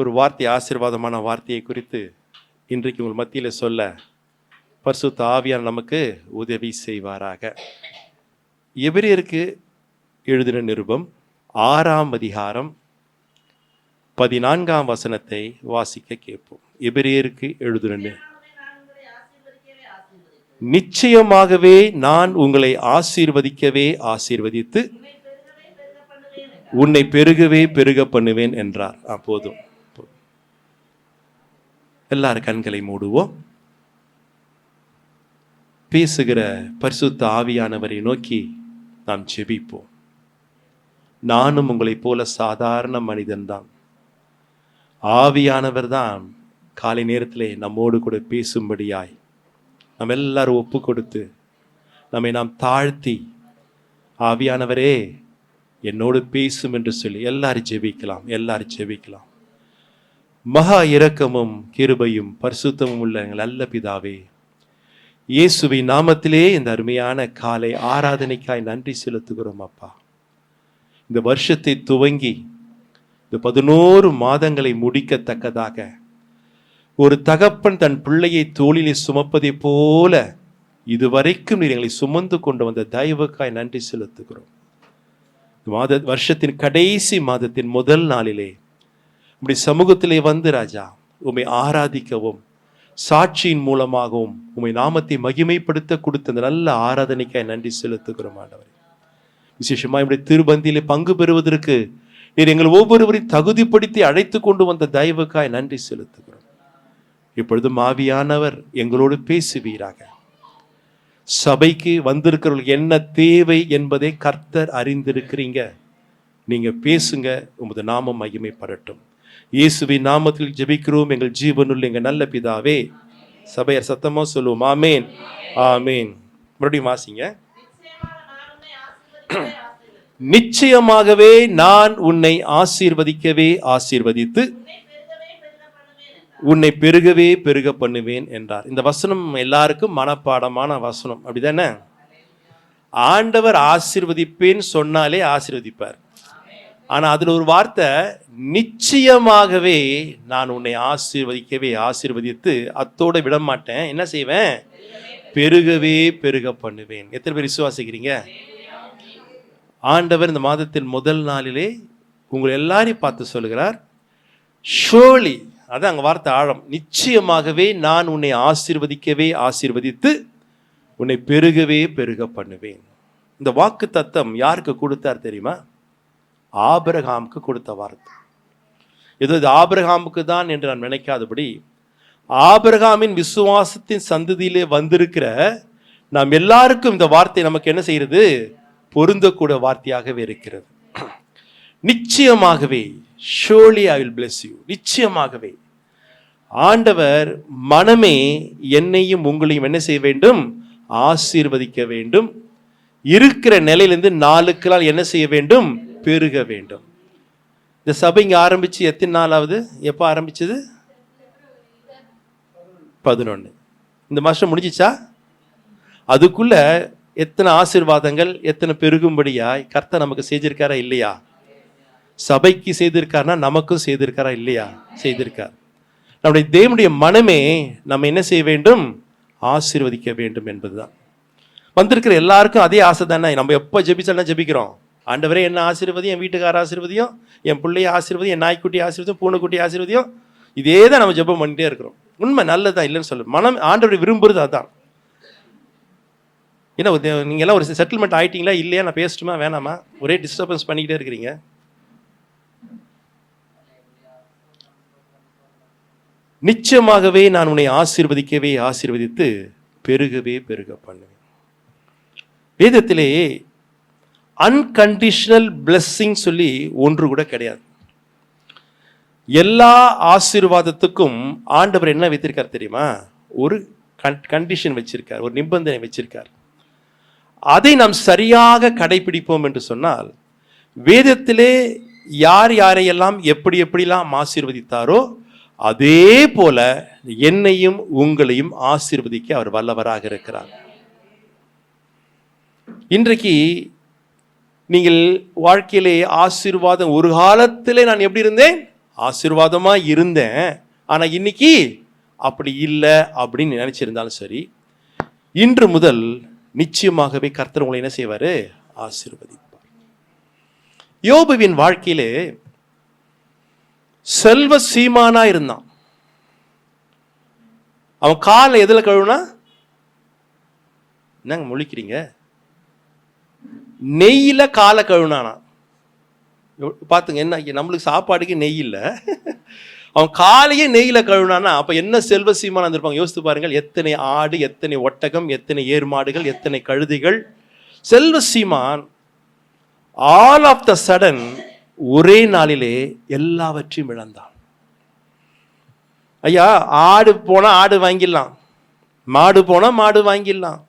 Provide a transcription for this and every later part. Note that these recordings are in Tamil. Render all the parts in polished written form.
ஒரு வார்த்தை, ஆசீர்வாதமான வார்த்தையை குறித்து இன்றைக்கு உங்கள் மத்தியில் சொல்ல பரிசுத்த ஆவியார் நமக்கு உதவி செய்வாராக. எபிரேயருக்கு எழுதின நிருபம் 6ஆம் அதிகாரம் 14ஆம் வசனத்தை வாசிக்க கேட்போம். எபிரேயருக்கு எழுதின நிச்சயமாகவே நான் உங்களை ஆசீர்வதிக்கவே ஆசீர்வதித்து உன்னை பெருகவே பெருக பண்ணுவேன் என்றார். போதும். எல்லாரும் கண்களை மூடுவோம். பேசுகிற பரிசுத்த ஆவியானவரை நோக்கி நாம் ஜெபிப்போம். நானும் உங்களைப் போல சாதாரண மனிதன்தான். ஆவியானவர் தான் காலை நேரத்திலே நம்மோடு கூட பேசும்படியாய் நம்ம எல்லாரும் ஒப்பு கொடுத்து நம்மை நாம் தாழ்த்தி, ஆவியானவரே என்னோடு பேசும் என்று சொல்லி எல்லாரும் ஜெபிக்கலாம். எல்லாரும் ஜெபிக்கலாம். மகா இரக்கமும் கிருபையும் பரிசுத்தமும் உள்ள எங்கள் நல்ல பிதாவே, இயேசுவின் நாமத்திலே இந்த அருமையான காலை ஆராதனைக்காய் நன்றி செலுத்துகிறோம் அப்பா. இந்த வருஷத்தை துவங்கி இந்த 11 மாதங்களை முடிக்கத்தக்கதாக ஒரு தகப்பன் தன் பிள்ளையை தோளிலே சுமப்பதை போல இதுவரைக்கும் நீர் எங்களை சுமந்து கொண்டு வந்த தயவுக்காய் நன்றி செலுத்துகிறோம். வருஷத்தின் கடைசி மாதத்தின் முதல் நாளிலே உம்முடைய சமூகத்திலே வந்து ராஜா உம்மை ஆராதிக்கவும் சாட்சியின் மூலமாகவும் உம்மை நாமத்தை மகிமைப்படுத்த கொடுத்த அந்த நல்ல ஆராதனைக்காய் நன்றி செலுத்துகிறோம் ஆண்டவரே. விசேஷமாக என்னுடைய திருப்பந்தியிலே பங்கு பெறுவதற்கு நீர் எங்கள் ஒவ்வொருவரையும் தகுதிப்படுத்தி அழைத்து கொண்டு வந்த தயவுக்காய் நன்றி செலுத்துகிறோம். இப்பொழுதும் ஆவியானவர் எங்களோடு பேசுவீராக. சபைக்கு வந்திருக்கிறவர்கள் என்ன தேவை என்பதை கர்த்தர் அறிந்திருக்கிறீங்க. நீங்க பேசுங்க, உமது நாமம் மகிமைப்படட்டும். இயேசுவின் நாமத்தில் ஜெபிக்கிறோம் எங்கள் ஜீவனுள்ள எங்கள் நல்ல பிதாவே. சபையர் சத்தமா சொல்லுவோம் ஆமேன், ஆமேன். மறுபடியும் வாசிங்க. நிச்சயமாகவே நான் உன்னை ஆசீர்வதிக்கவே ஆசீர்வதித்து உன்னை பெருகவே பெருக பண்ணுவேன் என்றார். இந்த வசனம் எல்லாருக்கும் மனப்பாடமான வசனம், அப்படிதானே? ஆண்டவர் ஆசீர்வதிப்பேன்னு சொன்னாலே ஆசீர்வதிப்பார். ஆனா அதுல ஒரு வார்த்தை, நிச்சயமாகவே நான் உன்னை ஆசீர்வதிக்கவே ஆசீர்வதித்து அத்தோட விட மாட்டேன், என்ன செய்வேன்? பெருகவே பெருக பண்ணுவேன். எத்தனை பேர் விசுவாசிக்கிறீங்க? ஆண்டவர் இந்த மாதத்தின் முதல் நாளிலே உங்களை எல்லாரையும் பார்த்து சொல்லுகிறார், ஷோலி, அதான் அங்க வார்த்தை ஆழம். நிச்சயமாகவே நான் உன்னை ஆசீர்வதிக்கவே ஆசீர்வதித்து உன்னை பெருகவே பெருக பண்ணுவேன். இந்த வாக்கு தத்தம் யாருக்கு கொடுத்தார் தெரியுமா? ஆபிரகாமுக்கு கொடுத்த வார்த்தை. ஏதோ இது ஆபிரகாமுக்கு தான் என்று நான் நினைக்காதபடி, ஆபிரகாமின் விசுவாசத்தின் சந்ததியிலே வந்திருக்கிற நாம் எல்லாருக்கும் இந்த வார்த்தை நமக்கு என்ன செய்யறது? பொருந்தக்கூட வார்த்தையாகவே இருக்கிறது. நிச்சயமாகவே, surely I will bless you. நிச்சயமாகவே ஆண்டவர் மனமே என்னையும் உங்களையும் என்ன செய்ய வேண்டும்? ஆசீர்வதிக்க வேண்டும். இருக்கிற நிலையிலிருந்து நாளுக்கு நாள் என்ன செய்ய வேண்டும்? பெருக வேண்டும். இந்த சபை இங்க ஆரம்பிச்சு எத்தனை நாள் ஆகுது? எப்போ ஆரம்பிச்சது? 11. இந்த மாசம் முடிஞ்சிச்சா? அதுக்குள்ள எத்தனை ஆசீர்வாதங்கள், எத்தனை பெருகும்படியாய் கர்த்தர் நமக்கு செய்திருக்காரா இல்லையா? சபைக்கு செய்திருக்காருனா நமக்கும் செய்திருக்காரா இல்லையா? செய்திருக்கார். நம்முடைய தேவனுடைய மனமே நம்ம என்ன செய்ய வேண்டும்? ஆசீர்வதிக்க வேண்டும் என்பதுதான். வந்திருக்கிற எல்லாருக்கும் அதே ஆசை தானே. நம்ம எப்போ ஜெபிச்சாலும் ஜெபிக்கிறோம், ஆண்டவரே என்ன ஆசீர்வதியும், என் வீட்டுக்கார ஆசீர்வதியும், என் பிள்ளைய ஆசீர்வதியும், என் நாய்க்குட்டி ஆசீர்வதியும், பூனைக்குட்டி ஆசீர்வதியும். இதே தான் நம்ம ஜெபம் பண்ணிட்டே இருக்கிறோம். உண்மை நல்லதான், இல்லைன்னு சொல்ல. மனம் ஆண்டவரை விரும்புறது அதான். ஏன்னா நீங்க எல்லாம் ஒரு செட்டில்மெண்ட் ஆயிட்டீங்களா இல்லையா? நான் பேசட்டுமா வேணாமா? ஒரே டிஸ்டர்பன்ஸ் பண்ணிக்கிட்டே இருக்கிறீங்க. நிச்சயமாகவே நான் உன்னை ஆசீர்வதிக்கவே ஆசீர்வதித்து பெருகவே பெருக பண்ணுவேன். வேதத்திலே அன்கண்டிஷனல் பிளெஸ்ஸிங் சொல்லி ஒன்று கூட கிடையாது. எல்லா ஆசீர்வாதத்துக்கும் ஆண்டவர் என்ன வைத்திருக்கார் தெரியுமா? ஒரு கண்டிஷன் வச்சிருக்கார், ஒரு நிபந்தனை வச்சிருக்கார். அதை நாம் சரியாக கடைபிடிப்போம் என்று சொன்னால், வேதத்திலே யார் யாரையெல்லாம் எப்படி எப்படிலாம் ஆசீர்வதித்தாரோ அதே போல என்னையும் உங்களையும் ஆசீர்வதிக்க அவர் வல்லவராக இருக்கிறார். இன்றைக்கு நீங்கள் வாழ்க்கையிலே ஆசீர்வாதம், ஒரு காலத்திலே நான் எப்படி இருந்தேன்? ஆசீர்வாதமா இருந்தேன், ஆனா இன்னைக்கு அப்படி இல்லை அப்படின்னு நினைச்சிருந்தாலும் சரி, இன்று முதல் நிச்சயமாகவே கர்த்தர் உங்களை என்ன செய்வாரு? ஆசீர்வதிப்பார். யோபுவின் வாழ்க்கையிலே செல்வ சீமானா இருந்தான். அவன் காலை எதுல கழுவுனா? என்னங்க முழிக்கிறீங்க? நெய்யில காலை கழுவுனானா. பாத்துங்க, என்ன நம்மளுக்கு சாப்பாடுக்கு நெய் இல்லை, அவன் காலையே நெய்யில கழுவுனானா அப்ப என்ன செல்வ சீமானா இருந்திருப்பாங்க? யோசித்து பாருங்கள். எத்தனை ஆடு, எத்தனை ஒட்டகம், எத்தனை ஏர்மாடுகள், எத்தனை கழுதைகள். செல்வ சீமான் ஆல் ஆஃப் த சடன் ஒரே நாளிலே எல்லாவற்றையும் இழந்தான். ஐயா, ஆடு போனா ஆடு வாங்கிடலாம், மாடு போனா மாடு வாங்கிடலாம்.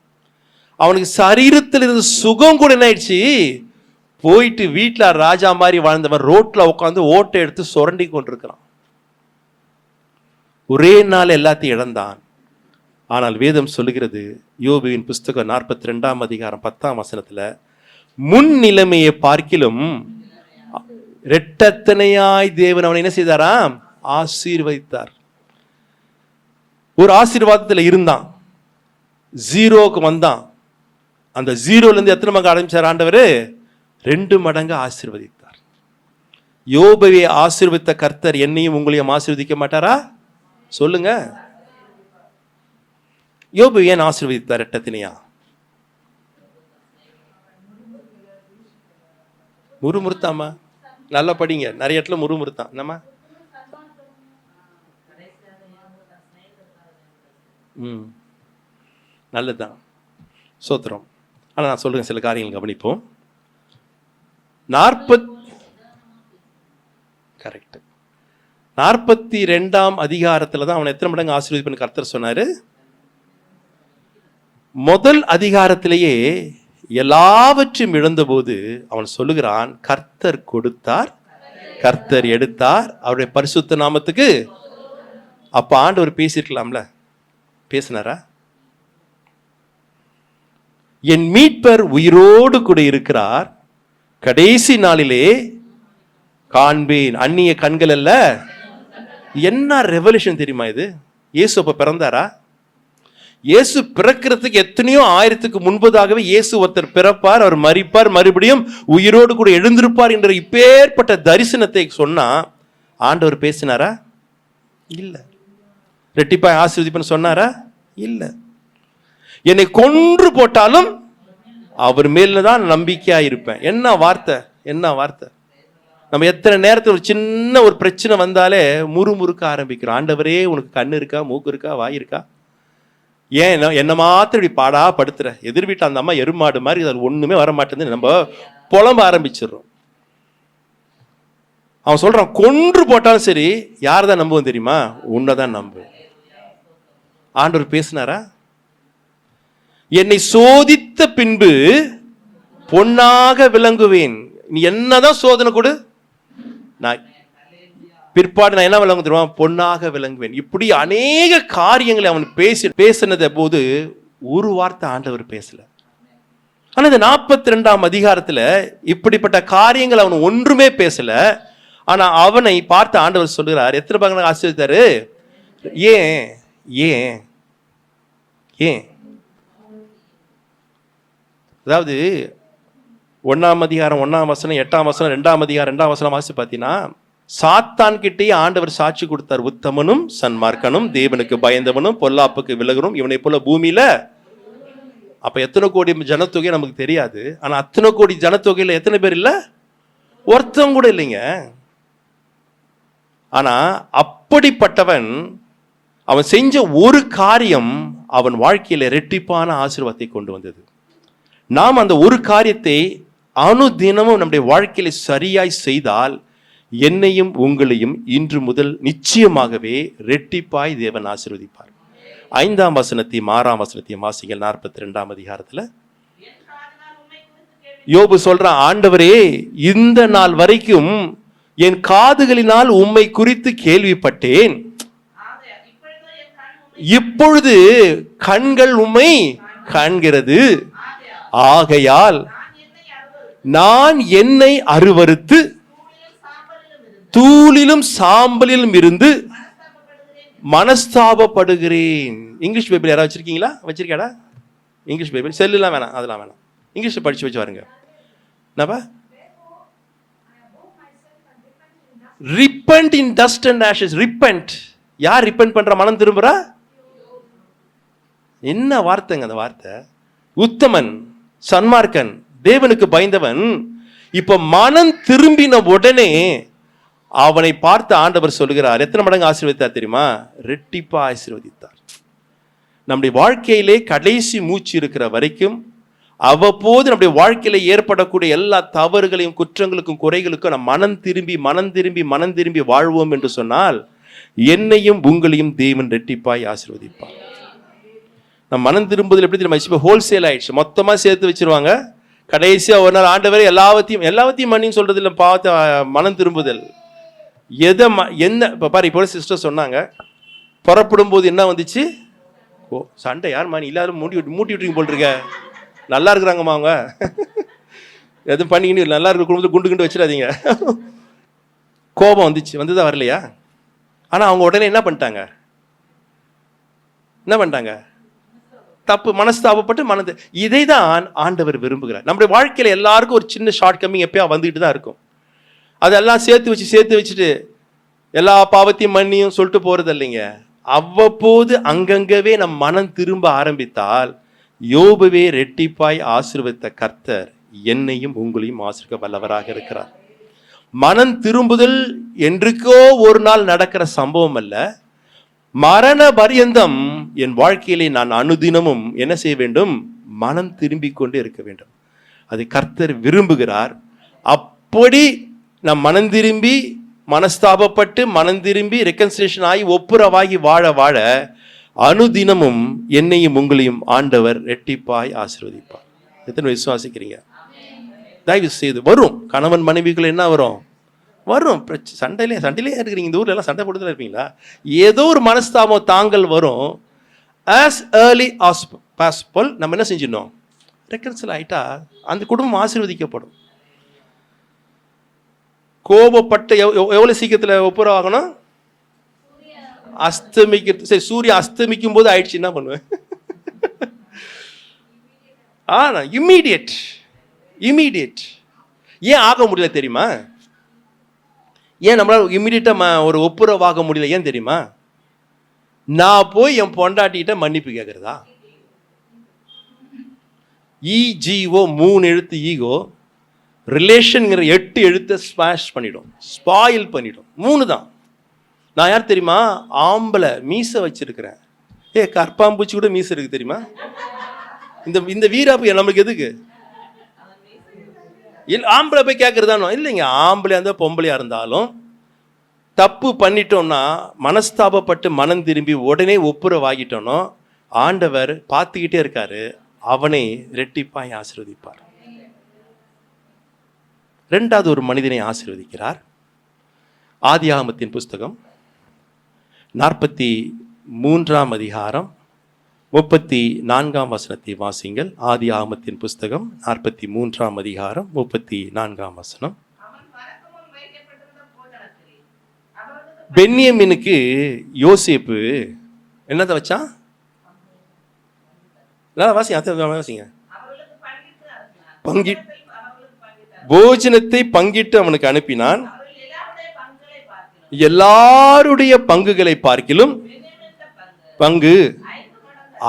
அவனுக்கு சரீரத்தில் இருந்த சுகம் கூட என்ன ஆயிடுச்சு? போயிட்டு வீட்டில் ராஜா மாதிரி வாழ்ந்தவன் ரோட்ல உட்காந்து ஓட்டை எடுத்து சுரண்டி கொண்டிருக்கிறான். ஒரே நாள் எல்லாத்தையும் இழந்தான். ஆனால் வேதம் சொல்லுகிறது, யோபுவின் புஸ்தகம் 42 அதிகாரம் 10 முன் நிலைமையை பார்க்கிலும் இரட்டத்தனையாய் தேவன் அவனை என்ன செய்தாராம்? ஆசீர்வதித்தார். ஒரு ஆசீர்வாதத்தில் இருந்தான், ஜீரோக்கு வந்தான். அந்த ஜீரோல இருந்து எத்தனை மடங்கு ஆரம்பிச்சார் ஆண்டவர்? 2 மடங்கு ஆசீர்வதித்தார். யோபுவை ஆசீர்வதித்த கர்த்தர் என்னையும் உங்களையும் ஆசீர்வதிக்க மாட்டாரா? சொல்லுங்க. யோபு ஏன் ஆசீர்வதித்தார் இரட்டத்தினையா? முறுமுறுத்தாமா? நல்லா படிங்க, நிறைய இடத்துல முறுமுறுத்தான். என்னம்மா? நல்லதுதான், சோத்திரம். ஆனால் நான் சொல்றேன், சில காரியங்கள் கவனிப்போம். 42 அதிகாரத்தில் தான் அவனை எத்தனை மடங்கு ஆசீர்வதிப்புன்னு கர்த்தர் சொன்னாரு? முதல் அதிகாரத்திலேயே எல்லாவற்றையும் இழந்தபோது அவன் சொல்லுகிறான், கர்த்தர் கொடுத்தார், கர்த்தர் எடுத்தார், அவருடைய பரிசுத்த நாமத்துக்கு. அப்ப ஆண்டவர் பேசியிருக்கலாம்ல? பேசினாரா? என் மீட்பர் உயிரோடு கூட இருக்கிறார், கடைசி நாளிலே காண்பேன், அந்நிய கண்கள் அல்ல. என்ன ரெவல்யூஷன் தெரியுமா இது? இயேசு அப்ப பிறந்தாரா? இயேசு பிறக்கிறதுக்கு எத்தனையோ ஆயிரத்துக்கு முன்பதாகவே இயேசு ஒருத்தர் பிறப்பார், அவர் மரிப்பார், மறுபடியும் உயிரோடு கூட எழுந்திருப்பார் என்ற இப்பேற்பட்ட தரிசனத்தை சொன்னா ஆண்டவர் பேசினாரா? இல்ல. ரெட்டிப்பாய் ஆசீர்வதிப்பேன்னு சொன்னாரா? இல்ல. என்னை கொன்று போட்டாலும் அவர் மேலதான் நம்பிக்கையா இருப்பேன். என்ன வார்த்தை, என்ன வார்த்தை! நம்ம எத்தனை நேரத்தில் ஒரு சின்ன ஒரு பிரச்சனை வந்தாலே முறுமுறுக்க ஆரம்பிக்கிறோம். ஆண்டவரே, உனக்கு கண்ணு இருக்கா, மூக்கு இருக்கா, வாய் இருக்கா? ஏன் என்ன மாத்திரம் இப்படி பாடா படுத்துற? எதிர் வீட்டில் அந்த அம்மா எருமாடு மாதிரி அது ஒண்ணுமே வர மாட்டேங்குது, நம்ம புலம்ப ஆரம்பிச்சிடுறோம். அவன் சொல்றான், கொன்று போட்டாலும் சரி, யார் தான் நம்புவோம் தெரியுமா? உன்னைதான் நம்பு. ஆண்டவர் பேசினாரா? என்னை சோதித்த பின்பு பொன்னாக விளங்குவேன். நீ என்னதான் சோதனை கொடு, நான் பிற்பாடு நான் என்ன விளங்கு தெரியுமா? பொன்னாக விளங்குவேன். இப்படி அநேக காரியங்களை அவன் பேசினத போது ஒரு வார்த்தை ஆண்டவர் பேசல. ஆனா இந்த 42 அதிகாரத்துல இப்படிப்பட்ட காரியங்கள் அவன் ஒன்றுமே பேசல. ஆனா அவனை பார்த்து ஆண்டவர் சொல்லுகிறார், எத்தனை பங்கு ஆசீர்வதித்தாரு? ஏன் ஏன் ஏன்? அதாவது 1 அதிகாரம் 1 வசனம் 8 வசனம் 2 அதிகாரம் 2 வசனம் வாசி பார்த்தீங்கன்னா, சாத்தான் கிட்டே ஆண்டவர் சாட்சி கொடுத்தார், உத்தமனும் சன்மார்க்கனும் தேவனுக்கு பயந்தவனும் பொல்லாப்புக்கு விலகணும் இவனை போல பூமியில. அப்ப எத்தனை கோடி ஜனத்தொகை நமக்கு தெரியாது. ஆனா அத்தனை கோடி ஜனத்தொகையில எத்தனை பேர் இல்ல? ஒருத்தம் கூட இல்லைங்க. ஆனா அப்படிப்பட்டவன், அவன் செஞ்ச ஒரு காரியம் அவன் வாழ்க்கையில இரட்டிப்பான ஆசீர்வாதத்தை கொண்டு வந்தது. நாம் அந்த ஒரு காரியத்தை அனுதினமும் நம்முடைய வாழ்க்கையில சரியாய் செய்தால் என்னையும் உங்களையும் இன்று முதல் நிச்சயமாகவே இரட்டிப்பாய் தேவன் ஆசீர்வதிப்பார். 5 வசனத்தையும் 6 வசனத்தையும் வாசிங்கள். 42 அதிகாரத்துல யோபு சொல்றான், ஆண்டவரே, இந்த நாள் வரைக்கும் என் காதுகளினால் உம்மை குறித்து கேள்விப்பட்டேன், இப்பொழுது கண்கள் உம்மை காண்கிறது, ஆகையால் நான் என்னை அருவருத்து தூளிலும் சாம்பலிலும் இருந்து மனஸ்தாபப்படுகிறேன். இங்கிலீஷ் பைபிள் யாராவது வச்சிருக்கீங்களா? வச்சிருக்காடா இங்கிலீஷ் பைபிள்? செல்லுலாம் வேணாம், அதெல்லாம் வேணாம். இங்கிலீஷில் படிச்சு வச்சு பாருங்க. என்னப்பா? Repent in dust and Ashes. Repent. யார் ரிப்பன்ட் பண்ற? மனம் திரும்புறா. என்ன வார்த்தைங்க அந்த வார்த்தை! உத்தமன், சன்மார்க்கன், தேவனுக்கு பயந்தவன் இப்ப மனம் திரும்பின உடனே அவனை பார்த்து ஆண்டவர் சொல்லுகிறார், எத்தனை மடங்கு ஆசீர்வதித்தார் தெரியுமா? ரெட்டிப்பா ஆசீர்வதித்தார். நம்முடைய வாழ்க்கையிலே கடைசி மூச்சு இருக்கிற வரைக்கும் அவ்வப்போது நம்முடைய வாழ்க்கையில ஏற்படக்கூடிய எல்லா தவறுகளையும், குற்றங்களுக்கும், குறைகளுக்கும் நம்ம மனம் திரும்பி வாழ்வோம் என்று சொன்னால் என்னையும் உங்களையும் தேவன் ரெட்டிப்பாய் ஆசீர்வதிப்பார். நம்ம மனம் திரும்புதல் எப்படி தெரியுமா? இப்போ ஹோல்சேல் ஆயிடுச்சு, மொத்தமா சேர்த்து வச்சிருவாங்க. கடைசியா ஒரு நாள் ஆண்டவரே எல்லாவற்றையும் மன்னின்னு சொல்றது இல்லை. பார்த்து மனம் திரும்புதல் எதை என்ன இப்போ பாரு. இப்போ சிஸ்டர் சொன்னாங்க, புறப்படும் போது என்ன வந்துச்சு? ஓ சண்டை. யார் மணி இல்லாத மூட்டி விட்டுருங்க போல் இருக்க. நல்லா இருக்கிறாங்கம்மா அவங்க. எதுவும் பண்ணிக்கிட்டு நல்லா இருக்கிற குடும்பத்தில் குண்டு குண்டு வச்சிடாதீங்க. கோபம் வந்துச்சு, வந்துதான் வரலையா? ஆனால் அவங்க உடனே என்ன பண்ணிட்டாங்க? தப்பு மனஸ்தாபப்பட்டு இதை தான் ஆண்டவர் விரும்புகிறார். நம்முடைய வாழ்க்கையில் எல்லாருக்கும் ஒரு சின்ன ஷார்ட் கம்மிங் எப்பயா வந்துக்கிட்டு தான் இருக்கும். அதெல்லாம் சேர்த்து வச்சுட்டு எல்லா பாவத்தையும் மன்னியும் சொல்லிட்டு போறது இல்லைங்க. அவ்வப்போது அங்கங்கவே நம் மனம் திரும்ப ஆரம்பித்தால் யோபுவே ரெட்டிப்பாய் ஆசீர்வதித்த கர்த்தர் என்னையும் உங்களையும் ஆசீர்வதிக்க வல்லவராக இருக்கிறார். மனம் திரும்புதல் என்றுக்கோ ஒரு நாள் நடக்கிற சம்பவம் அல்ல. மரண பரியந்தம் என் வாழ்க்கையிலே நான் அனுதினமும் என்ன செய்ய வேண்டும்? மனம் திரும்பிக் கொண்டே இருக்க வேண்டும். அதை கர்த்தர் விரும்புகிறார். அப்படி நம் மனம் திரும்பி மனஸ்தாபப்பட்டு மனம் திரும்பி ரெக்கன்சிலேஷன் ஆகி ஒப்புரவாகி வாழ வாழ அனுதினமும் என்னையும் உங்களையும் ஆண்டவர் ரெட்டிப்பாய் ஆசீர்வதிப்பார். எத்தனை விசுவாசிக்கிறீங்க? தயவு செய்து வரும். கணவன் மனைவிகள் என்ன வரும்? சண்டையிலே இருக்கிறீங்க. இந்த ஊர்ல எல்லாம் சண்டை போட்டு இருப்பீங்களா? ஏதோ ஒரு மனஸ்தாபம் தாங்கள் வரும். as early as possible நம்ம என்ன செஞ்சிடணும்? ரெக்கன்சில் ஆயிட்டா அந்த குடும்பம் ஆசீர்வதிக்கப்படும். கோபப்பட்ட எவ்வளவு சீக்கிரத்தில் ஒப்புரவாகணும்? அஸ்தமிக்க. சரி, சூரியன் அஸ்தமிக்கும் போது ஆயிடுச்சு, என்ன பண்ணுவேன்? இம்மீடியட். ஏன் ஆக முடியல தெரியுமா? ஏன் நம்மளால இம்மீடியட்டா ஒரு ஒப்புரவாக முடியல? ஏன் தெரியுமா? நான் போய் என் பொண்டாட்டிகிட்ட மன்னிப்பு கேட்கறதா? EGO 3 எழுத்து ஈகோ, ரிலேஷன்ங்கிற 8 எழுத்தை ஸ்பாயில் பண்ணிடும். 3 தான். நான் யார் தெரியுமா? ஆம்பளை, மீசை வச்சிருக்கிறேன். கற்பாம்பூச்சி கூட மீசை இருக்கு தெரியுமா? இந்த வீராப்பு நம்மளுக்கு எதுக்கு? ஆம்பளை போய் கேட்கறதானோ இல்லைங்க. ஆம்பளையா இருந்தால் பொம்பளையா இருந்தாலும் தப்பு பண்ணிட்டோம்னா மனஸ்தாபப்பட்டு மனம் திரும்பி உடனே ஒப்புரவாகிட்டோனோ ஆண்டவர் பார்த்துக்கிட்டே இருக்காரு. அவனை ரெட்டிப்பாய் ஆசீர்வதிப்பார். 2வது ஒரு மனிதனை ஆசீர்வதிக்கிறார். ஆதியாகமத்தின் புஸ்தகம் 43ஆம் அதிகாரம் 34ஆம் வசனத்தை வாசிங்கள். ஆதியாகமத்தின் புஸ்தகம் 43ஆம் அதிகாரம் 34ஆம் வசனம். பென்யமீனுக்கு யோசேப்பு என்னத்தை வச்சான்? வாசிங்க. போஜனத்தை பங்கிட்டு அவனுக்கு அனுப்பினான். எல்லாருடைய பங்குகளை பார்க்கிலும் பங்கு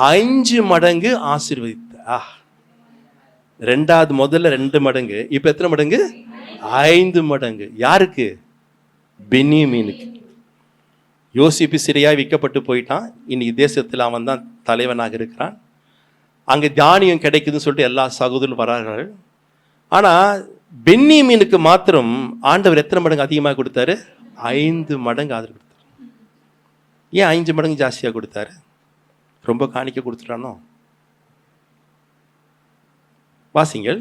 5 மடங்கு ஆசீர்வதித்தா. 2வது முதல்ல 2 மடங்கு, இப்ப எத்தனை மடங்கு? 5 மடங்கு. யாருக்கு? பென்யமீனுக்கு. யோசேப்பு சிறையாய் விற்கப்பட்டு போயிட்டான். இன்னைக்கு தேசத்தில் அவன் தான் தலைவனாக இருக்கிறான். அங்கே தானியம் கிடைக்குதுன்னு சொல்லிட்டு எல்லா சகோதரர்களும் வரார்கள். ஆனால் பென்யமீனுக்கு மாத்திரம் ஆண்டவர் எத்தனை மடங்கு அதிகமாக கொடுத்தாரு? 5 மடங்கு ஆதரவு கொடுத்தாரு. ஏன் 5 மடங்கு ஜாஸ்தியாக கொடுத்தாரு? ரொம்ப காணிக்க கொடுத்துட்டானோ? வாசிங்கள்.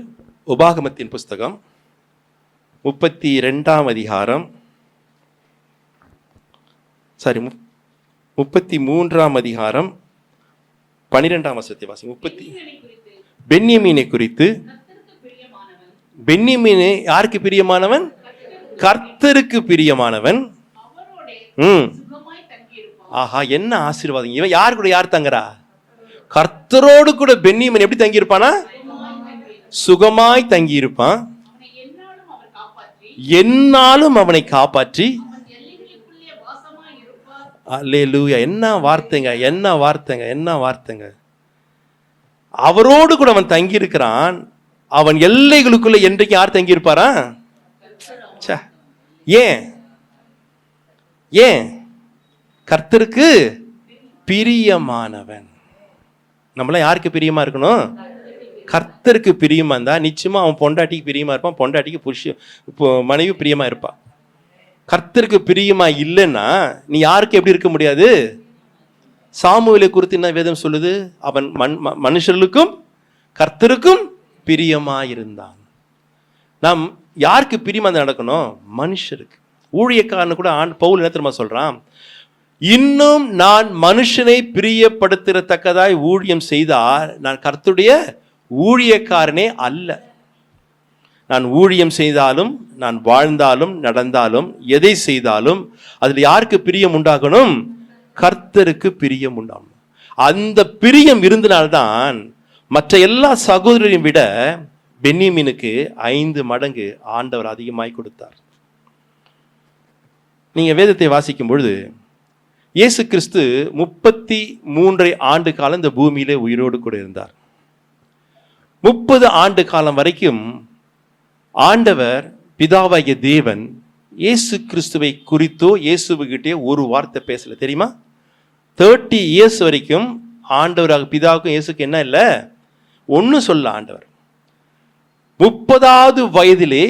உபாகமத்தின் புஸ்தகம் 32ஆம் அதிகாரம் 33ஆம் அதிகாரம் 12ஆம் வசனத்தை வாசிங்க. பென்யமீனை குறித்து. பென்யமீனை யாருக்கு பிரியமானவன்? கர்த்தருக்கு பிரியமானவன் ஆஹா, என்ன ஆசீர்வாதம்! இவன் யார் கூட யார் தங்குறா? கர்த்தரோடு கூட பென்னியமன் எப்படி தங்கி இருப்பானா? சுகமாய் தங்கி இருப்பான். என்னாலும் அவனை காப்பாற்றி. அல்லேலூயா! என்ன வார்த்தைங்க, என்ன வார்த்தைங்க, என்ன வார்த்தைங்க! அவரோடு கூட அவன் தங்கி இருக்கிறான். அவன் எல்லைகளுக்குள்ள என்றைக்கு யார் தங்கி இருப்பாரா? ஏன்? ஏன்? கர்த்தருக்கு பிரியமானவன். நம்மள யாருக்கு பிரியமா இருக்கணும்? கர்த்தருக்கு பிரியமா இருந்தா நிச்சயமா அவன் பொண்டாட்டிக்கு பிரியமா இருப்பான், பொண்டாட்டிக்கு மனைவி பிரியமா இருப்பான். கர்த்தருக்கு பிரியமா இல்லைன்னா நீ யாருக்கு எப்படி இருக்க முடியாது? சாமுவேலை குறித்து என்ன வேதம் சொல்லுது? அவன் மனுஷர்களுக்கும் கர்த்தருக்கும் பிரியமா இருந்தான். நாம் யாருக்கு பிரியமா நடக்கணும்? மனுஷருக்கு. ஊழியக்காரனு கூட பவுல் என்ன தெரியுமா சொல்றான்? இன்னும் நான் மனுஷனை பிரியப்படுத்தத்தக்கதாய் ஊழியம் செய்தால் நான் கர்த்தருடைய ஊழியக்காரனே அல்ல. நான் ஊழியம் செய்தாலும், நான் வாழ்ந்தாலும், நடந்தாலும், எதை செய்தாலும் அதில் யாருக்கு பிரியம் உண்டாகணும்? கர்த்தருக்கு பிரியம் உண்டாகணும். அந்த பிரியம் இருந்தனால்தான் மற்ற எல்லா சகோதரரையும் விட பென்னியமீனுக்கு 5 மடங்கு ஆண்டவர் அதிகமாய் கொடுத்தார். நீங்க வேதத்தை வாசிக்கும் பொழுது இயேசு கிறிஸ்து 33 ஆண்டு காலம் இந்த பூமியிலே உயிரோடு கூட இருந்தார். 30 ஆண்டு காலம் வரைக்கும் ஆண்டவர் பிதாவாகிய தேவன் இயேசு கிறிஸ்துவை குறித்தோ இயேசுகிட்டே ஒரு வார்த்தை பேசல. தெரியுமா? 30 இயர்ஸ் வரைக்கும் ஆண்டவராக பிதாவுக்கும் இயேசுக்கு என்ன இல்லை? ஒன்னும் சொல்ல. ஆண்டவர் 30வது வயதிலே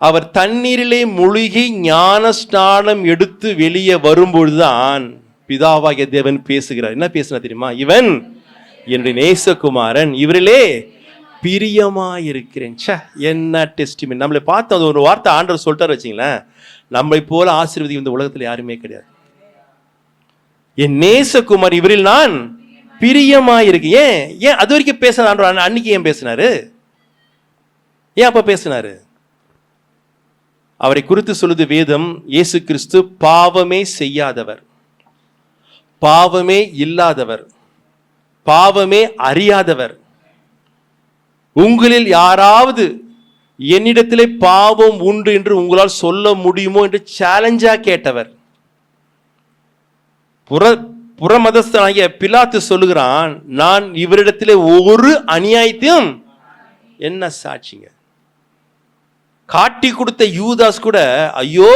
அவர் தண்ணீரிலே முழுகி ஞான ஸ்நானம் எடுத்து வெளியே வரும்பொழுதுதான் பிதாவாகிய தேவன் பேசுகிறார். என்ன பேசினா தெரியுமா? இவன் என்னுடைய நேசகுமாரன், இவரிலே பிரியமாயிருக்கிறேன். என்ன டெஸ்டிமென்ட்! நம்மளை பார்த்து அது ஒரு வார்த்தை ஆண்டவர் சொல்லிட்டார் வச்சிங்களேன், நம்மளை போல ஆசீர்வதி இந்த உலகத்தில் யாருமே கிடையாது. என் நேசகுமார், இவரில் நான் பிரியமாயிருக்கு. ஏன் அது வரைக்கும் பேச ஆண்டவர் அன்னைக்கு ஏன் பேசினாரு? ஏன் அப்ப பேசினாரு? அவரை குறித்து சொல்லுது வேதம், இயேசு கிறிஸ்து பாவமே செய்யாதவர், பாவமே இல்லாதவர், பாவமே அறியாதவர். உங்களில் யாராவது என்னிடத்திலே பாவம் உண்டு என்று உங்களால் சொல்ல முடியுமோ என்று சேலஞ்சா கேட்டவர். புறமதஸ்தனாகிய பிலாத்து சொல்லுகிறான், நான் இவரிடத்திலே ஒரு அநியாயத்தையும் என்ன சாட்சிங்க காட்டி கொடுத்த யூதாஸ் கூட ஐயோ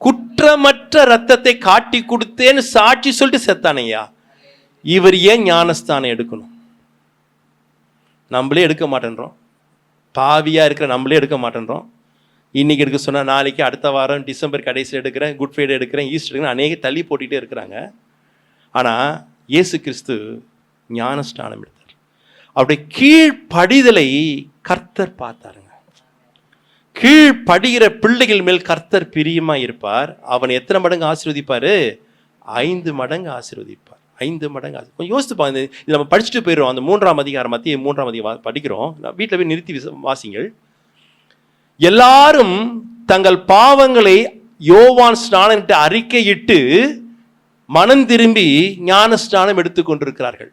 குற்றமற்ற ரத்தத்தை காட்டி கொடுத்தேன்னு சாட்சி சொல்லிட்டு செத்தானையா. இவர் ஏன் ஞானஸ்தானம் எடுக்கணும்? நம்மளே எடுக்க மாட்டேன்றோம். பாவியா இருக்கிற நம்மளே எடுக்க மாட்டேன்றோம். இன்னைக்கு எடுக்க சொன்னா நாளைக்கு, அடுத்த வாரம் டிசம்பர் கடைசியில் எடுக்கிறேன், குட் ஃப்ரைடே எடுக்கிறேன், ஈஸ்டர் எடுக்கிறேன், அநேக தள்ளி போட்டுட்டே இருக்கிறாங்க. ஆனா இயேசு கிறிஸ்து ஞானஸ்தானம் எடுத்தார். அவருடைய கீழ்ப்படிதலை கர்த்தர் பார்த்தாருங்க. கீழ்ப்படுகிற பிள்ளைகள் மேல் கர்த்தர் பிரியமா இருப்பார். அவன் எத்தனை மடங்கு ஆசீர்வதிப்பாரு? 5 மடங்கு ஆசீர்வதிப்பார். 5 மடங்கு. கொஞ்சம் யோசித்துப்பாங்க. இது நம்ம படிச்சுட்டு போயிடுவோம். அந்த 3ஆம் அதிகாரம், மத்திய 3ஆம் அதிகாரம் படிக்கிறோம். வீட்டில் போய் நிறுத்தி வாசிங்கள். எல்லாரும் தங்கள் பாவங்களை யோவான் ஸ்நானத்தை அறிக்கையிட்டு மனம் திரும்பி ஞான ஸ்நானம் எடுத்துக்கொண்டிருக்கிறார்கள்.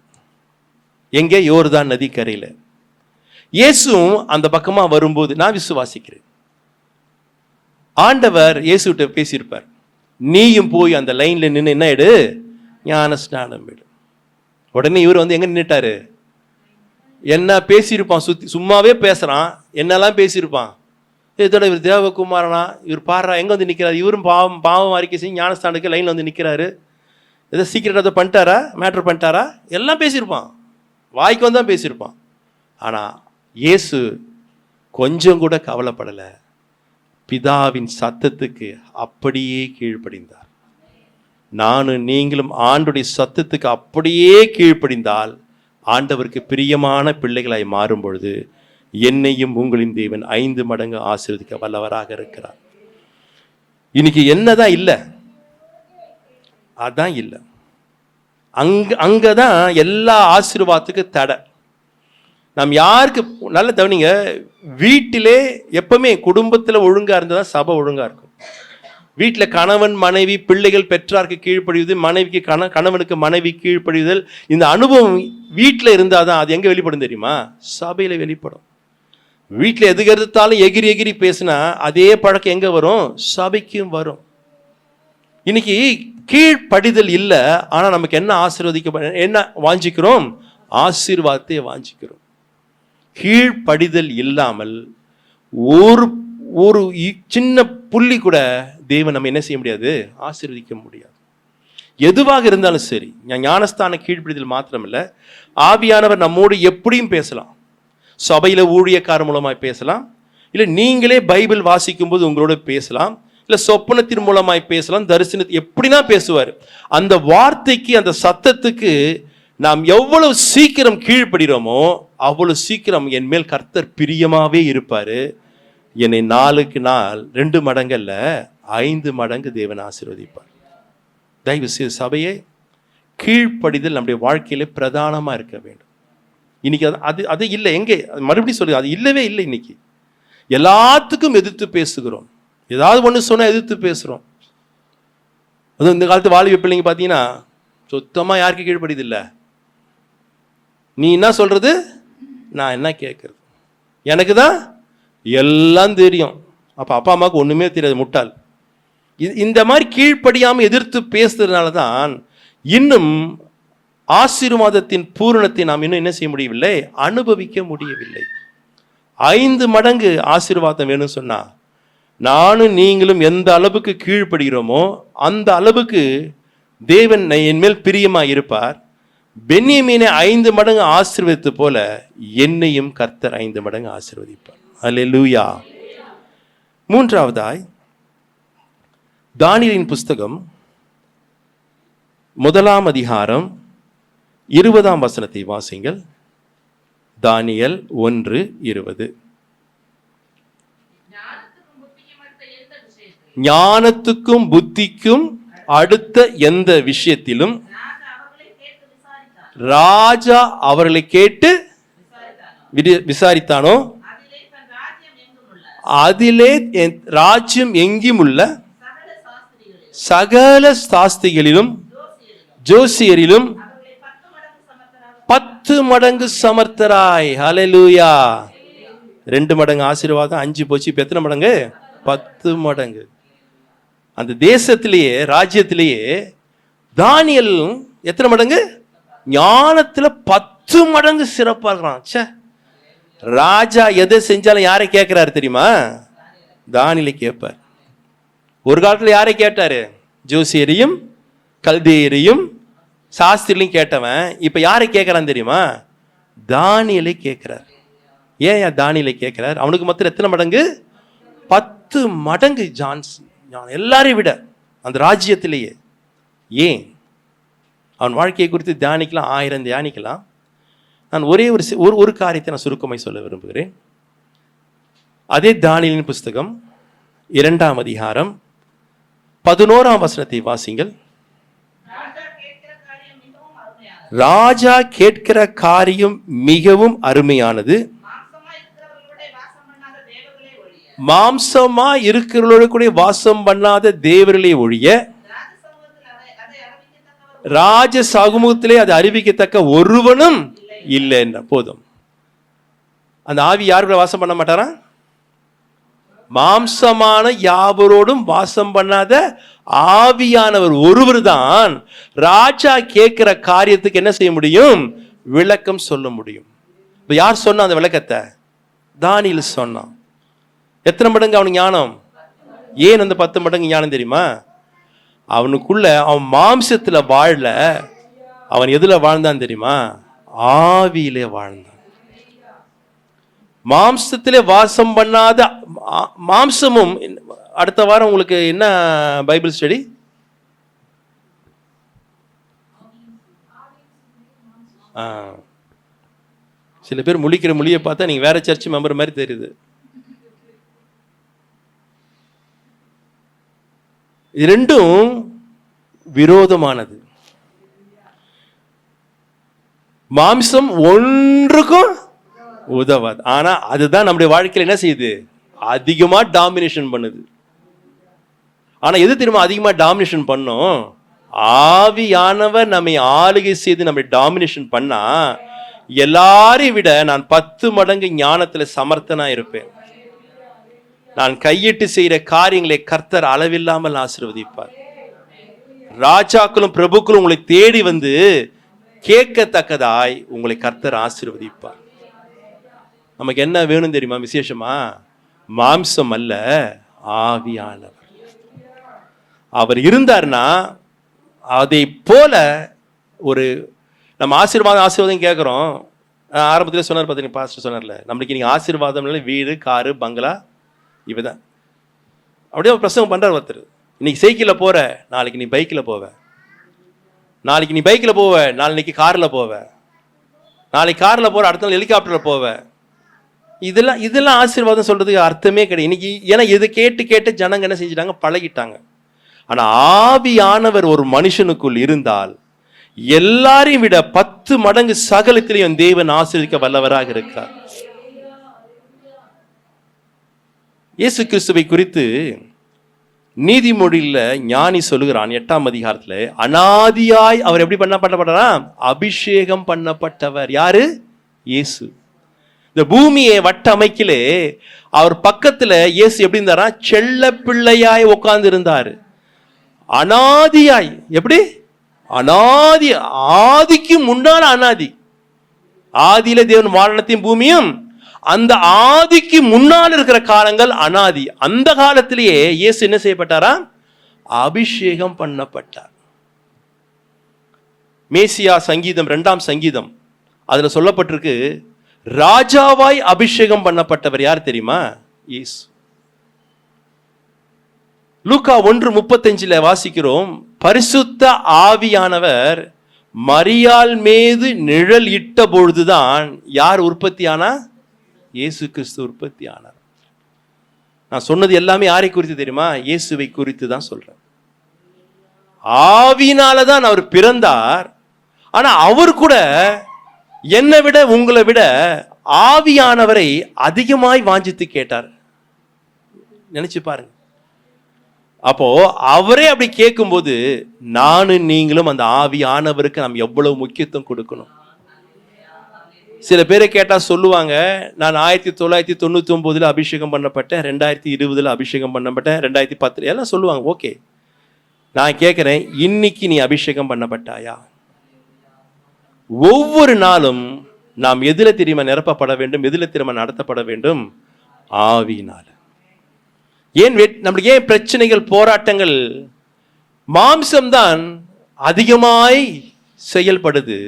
எங்கே? யோர்தான் நதி கரையில். இயேசுவும் அந்த பக்கமா வரும்போது நான் விசுவாசிக்கிறேன், ஆண்டவர் இயேசுகிட்ட பேசியிருப்பார், நீயும் போய் அந்த லைன்ல நின்று என்ன எடு? ஞான ஸ்நானம் எடு. உடனே இவர் எங்க நின்றுட்டாரு? என்ன பேசியிருப்பான்? சும்மாவே பேசுறான். என்னெல்லாம் பேசியிருப்பான்? இதோட இவர் தேவகுமாரனா, இவர் பாடுறா, எங்க வந்து நிற்கிறாரு? இவரும் பாவம் அறிக்கை செய்ய ஞானஸ்தானுக்கு லைன்ல வந்து நிற்கிறாரு. ஏதோ சீக்கிரட் அதை பண்ணிட்டாரா, மேட்ரு பண்ணிட்டாரா? எல்லாம் பேசியிருப்பான், வாய்க்கு வந்தான் பேசியிருப்பான். ஆனா இயேசு கொஞ்சம் கூட கவலைப்படலை. பிதாவின் சத்தத்துக்கு அப்படியே கீழ்ப்படிந்தார். நானும் நீங்களும் ஆண்டுடைய சத்தத்துக்கு அப்படியே கீழ்ப்படிந்தால் ஆண்டவருக்கு பிரியமான பிள்ளைகளாய் மாறும் பொழுது என்னையும் உங்களின் தேவன் 5 மடங்கு ஆசீர்வதிக்க வல்லவராக இருக்கிறார். இன்னைக்கு என்னதான் இல்லை? அதான் இல்லை. அங்கதான் எல்லா ஆசீர்வாதத்துக்கு தடை. நாம் யாருக்கு நல்ல தவணிங்க, வீட்டிலே எப்பவுமே குடும்பத்தில் ஒழுங்கா இருந்தால் சபை ஒழுங்கா இருக்கும். வீட்டில் கணவன் மனைவி பிள்ளைகள் பெற்றாருக்கு கீழ்ப்படிவது, மனைவிக்கு கணவனுக்கு மனைவி கீழ்ப்படிதல், இந்த அனுபவம் வீட்டில் இருந்தால் தான் அது எங்கே வெளிப்படும் தெரியுமா? சபையில் வெளிப்படும். வீட்டில் எதுக்கு எடுத்தாலும் எகிரி எகிரி பேசினா அதே பழக்கம் எங்கே வரும்? சபைக்கும் வரும். இன்னைக்கு கீழ்ப்படிதல் இல்லை, ஆனால் நமக்கு என்ன ஆசீர்வதிக்க என்ன வாஞ்சிக்கிறோம்? ஆசீர்வாதத்தை வாஞ்சிக்கிறோம். கீழ்ப்படிதல் இல்லாமல் ஒரு ஒரு சின்ன புள்ளி கூட தேவன் நம்ம என்ன செய்ய முடியாது? ஆசீர்வதிக்க முடியாது. எதுவாக இருந்தாலும் சரி, ஞானஸ்தான கீழ்ப்படிதல் மாத்திரமில்லை, ஆவியானவர் நம்மோடு எப்படியும் பேசலாம். சபையில் ஊழியக்கார மூலமாய் பேசலாம், இல்லை நீங்களே பைபிள் வாசிக்கும் போது உங்களோட பேசலாம், இல்லை சொப்பனத்தின் மூலமாய் பேசலாம், தரிசனத்தை எப்படின்னா பேசுவார். அந்த வார்த்தைக்கு, அந்த சத்தத்துக்கு நாம் எவ்வளவு சீக்கிரம் கீழ்ப்படுகிறோமோ அவ்வளவு சீக்கிரம் என் மேல் கர்த்தர் பிரியமாவே இருப்பாரு. என்னை நாளுக்கு நாள் 2 மடங்கல்ல 5 மடங்கு தேவன் ஆசீர்வதிப்பார். தயவு செய்து சபையை கீழ்ப்படிதல் நம்முடைய வாழ்க்கையில பிரதானமா இருக்க வேண்டும். இன்னைக்கு அது இல்லை. எங்கே மறுபடியும் சொல்லுங்க, அது இல்லவே இல்லை. இன்னைக்கு எல்லாத்துக்கும் எதிர்த்து பேசுகிறோம். ஏதாவது ஒன்று சொன்னா எதிர்த்து பேசுறோம். அதுவும் இந்த காலத்து வாலிப பிள்ளைங்க பார்த்தீங்கன்னா சுத்தமா யாருக்கு கீழ்ப்படிது இல்லை. நீ என்ன சொல்றது, நான் என்ன கேட்கறது, எனக்கு தான் எல்லாம் தெரியும். அப்போ அப்பா அம்மாவுக்கு ஒன்றுமே தெரியாது, முட்டாள். இந்த மாதிரி கீழ்ப்படியாமல் எதிர்த்து பேசுறதுனால தான் இன்னும் ஆசீர்வாதத்தின் பூரணத்தை நாம் இன்னும் என்ன செய்ய முடியவில்லை? அனுபவிக்க முடியவில்லை. 5 மடங்கு ஆசீர்வாதம் வேணும்னு சொன்னா, நானும் நீங்களும் எந்த அளவுக்கு கீழ்ப்படுகிறோமோ அந்த அளவுக்கு தேவன் என் மேல் பிரியமா இருப்பார். பென்யமீனை 5 மடங்கு ஆசீர்வதித்து போல என்னையும் கர்த்தர் 5 மடங்கு ஆசீர்வதிப்பார். அல்லேலூயா. மூன்றாவதாய் தானியேலின் புஸ்தகம் 1 அதிகாரம் 20 வசனத்தை வாசிங்கள். தானியேல் 1:20. ஞானத்துக்கும் புத்திக்கும் அடுத்த எந்த விஷயத்திலும் ராஜா அவர்களை கேட்டு விசாரித்தானோ அதிலே ராஜ்யம் எங்கும் உள்ள சகல சாஸ்திரிகளிலும் ஜோசியரிலும் 10 மடங்கு சமர்த்தராய். ஹல்லேலூயா. 2 மடங்கு ஆசீர்வாதம், 5 போச்சு. இப்ப எத்தனை மடங்கு? 10 மடங்கு. அந்த தேசத்திலேயே, ராஜ்யத்திலேயே தானியேல் எத்தனை மடங்கு? ஞானத்துல 10 மடங்கு சிறப்பா இருக்கிறான். சே, ராஜா எதை செஞ்சாலும் யாரை கேட்கிறாரு தெரியுமா? தானியேலை கேட்பார். ஒரு காலத்துல யாரை கேட்டாரு? ஜோசியரையும் கல்தேயரையும் சாஸ்திரிலையும் கேட்டவன் இப்ப யாரை கேட்கிறான் தெரியுமா? தானியேலை கேட்கிறார். ஏன் தானியேலை கேட்கிறார்? அவனுக்கு மொத்தம் எத்தனை மடங்கு? 10 மடங்கு. எல்லாரையும் விட அந்த ராஜ்யத்திலேயே. ஏன்? அவன் வாழ்க்கையை குறித்து தியானிக்கலாம், 1000 தியானிக்கலாம். நான் ஒரே ஒரு காரியத்தை நான் சுருக்கமாய் சொல்ல விரும்புகிறேன். அதே தானியேலின் புஸ்தகம் 2 அதிகாரம் 11 வசனத்தை வாசிங்கள். ராஜா கேட்கிற காரியம் மிகவும் அருமையானது, மாம்சமா இருக்கிறவர்களோட கூட வாசம் பண்ணாத தேவர்களே ஒழிய ராஜ சமூகத்திலே அதை அறிவிக்கத்தக்க ஒருவனும் இல்லை. போதும். அந்த ஆவி யாரு வாசம் பண்ண மாட்டாரா? மாம்சமான யாவரோடும் வாசம் பண்ணாத ஆவியானவர் ஒருவர் தான் ராஜா கேட்கிற காரியத்துக்கு என்ன செய்ய முடியும்? விளக்கம் சொல்ல முடியும். இப்ப யார் சொன்ன அந்த விளக்கத்தை? தானியேல் சொன்னான். எத்தனை மடங்கு அவனுக்கு ஞானம்? ஏன் அந்த 10 மடங்கு ஞானம் தெரியுமா? அவனுக்குள்ள அவன் மாம்சத்துல வாழல, அவன் எதுல வாழ்ந்தான் தெரியுமா? ஆவியிலே வாழ்ந்தான். மாம்சத்திலே வாசம் பண்ணாத மாம்சமும். அடுத்த வாரம் உங்களுக்கு என்ன பைபிள் ஸ்டடி? சில பேர் முழிக்கிற மொழியை பார்த்தா நீங்க வேற சர்ச் மெம்பர் மாதிரி தெரியுது. இது ரெண்டும் விரோதமானது. மாம்சம் ஒன்றுக்கும் உதவாது. ஆனா அதுதான் நம்முடைய வாழ்க்கையில என்ன செய்யுது? அதிகமா டாமினேஷன் பண்ணுது. ஆனா எது தெரியுமா அதிகமா டாமினேஷன் பண்ணும்? ஆவியானவர் நம்மை ஆளுகை செய்து நம்மை டாமினேஷன் பண்ணா, எல்லாரையும் விட நான் 10 மடங்கு ஞானத்துல சமர்த்தனா இருப்பேன். நான் கையிட்டு செய்கிற காரியங்களை கர்த்தர் அளவில்லாமல் ஆசீர்வதிப்பார். ராஜாக்களும் பிரபுக்களும் உங்களை தேடி வந்து கேட்கத்தக்கதாய் உங்களை கர்த்தர் ஆசீர்வதிப்பார். நமக்கு என்ன வேணும் தெரியுமா? விசேஷமா மாம்சம் அல்ல, ஆவியானவர். அவர் இருந்தார்னா அதை போல ஒரு நம்ம ஆசீர்வாதம் கேட்குறோம். ஆரம்பத்தில் சொன்னார் பார்த்தீங்க, பாஸ்டர் சொன்னார்ல, நம்மளுக்கு நீங்கள் ஆசீர்வாதம் இல்லை, வீடு காரு பங்களா இவதான். அப்படியே ஒரு பிரசங்கம் பண்ணுறார் ஒருத்தர். இன்னைக்கு சைக்கிளில் போகிற, நாளைக்கு நீ பைக்கில் போவ, நாளைக்கு நீ பைக்கில் போவ, நாளைக்கு காரில் போவ, நாளைக்கு காரில் போகிற, அடுத்த நாள் ஹெலிகாப்டரில் போவ. இதெல்லாம் ஆசீர்வாதம் சொல்றதுக்கு அர்த்தமே கிடையாது இன்னைக்கு. ஏன்னா இதை கேட்டு ஜனங்க என்ன செஞ்சிட்டாங்க? பழகிட்டாங்க. ஆனா ஆவியானவர் ஒரு மனுஷனுக்குள் இருந்தால் எல்லாரையும் விட 10 மடங்கு சகலத்திலையும் தேவன் ஆசீர்வதிக்க வல்லவராக இருக்கார். இயேசு கிறிஸ்துவை குறித்து நீதிமொழியில ஞானி சொல்லுகிறான் 8ஆம் அதிகாரத்துல, அனாதியாய் அவர் எப்படி பண்ணப்பட்டவரா? அபிஷேகம் பண்ணப்பட்டவர். யாரு? இயேசு. இந்த பூமியை வட்ட அமைக்கிலே அவர் பக்கத்துல இயேசு எப்படி இருந்தாரா? செல்ல பிள்ளையாய் உட்கார்ந்து இருந்தாரு. அனாதியாய். எப்படி? அனாதி, ஆதிக்கு முன்னால அனாதி. ஆதியில தேவன் வானத்தையும் பூமியும், அந்த ஆதிக்கு முன்னால் இருக்கிற காலங்கள் அனாதி. அந்த காலத்திலேயே இயேசு என்ன செய்யப்பட்டாரா? அபிஷேகம் பண்ணப்பட்டார். மேசியா சங்கீதம் 2ஆம் சங்கீதம் அதுல சொல்லப்பட்டிருக்கு, ராஜாவாய் அபிஷேகம் பண்ணப்பட்டவர் யார் தெரியுமா? இயேசு. லூக்கா 1:35 வாசிக்கிறோம், பரிசுத்த ஆவியானவர் மரியாள் மீது நிழல் இட்ட பொழுதுதான் யார் உற்பத்தியானா? இயேசு கிறிஸ்து உற்பத்தி ஆனார். நான் சொன்னது எல்லாமே யாரை குறித்து தெரியுமா? இயேசுவை குறித்து தான் சொல்றேன். ஆவியினாலதான் அவர் பிறந்தார். ஆனா அவர் கூட என்னை விட உங்களை விட ஆவியானவரை அதிகமாய் வாஞ்சித்து கேட்டார். நினைச்சு பாருங்க. அப்போ அவரே அப்படி கேட்கும்போது நானும் நீங்களும் அந்த ஆவியானவருக்கு நாம் எவ்வளவு முக்கியத்துவம் கொடுக்கணும். சில பேரை கேட்டா சொல்லுவாங்க, நான் 1999 அபிஷேகம் பண்ணப்பட்டேன், 2020 அபிஷேகம் பண்ணப்பட்டேன், 2010 எல்லாம் சொல்லுவாங்க. ஓகே, நான் கேட்கிறேன், இன்னைக்கு நீ அபிஷேகம் பண்ணப்பட்டாயா? ஒவ்வொரு நாளும் நாம் எதில தெரியுமா நிரப்பப்பட வேண்டும்? எதில தெரியுமா நடத்தப்பட வேண்டும்? ஆவியினால. நம்மளுக்கு ஏன் பிரச்சனைகள், போராட்டங்கள்? மாம்சம்தான் அதிகமாய் செயல்படுது,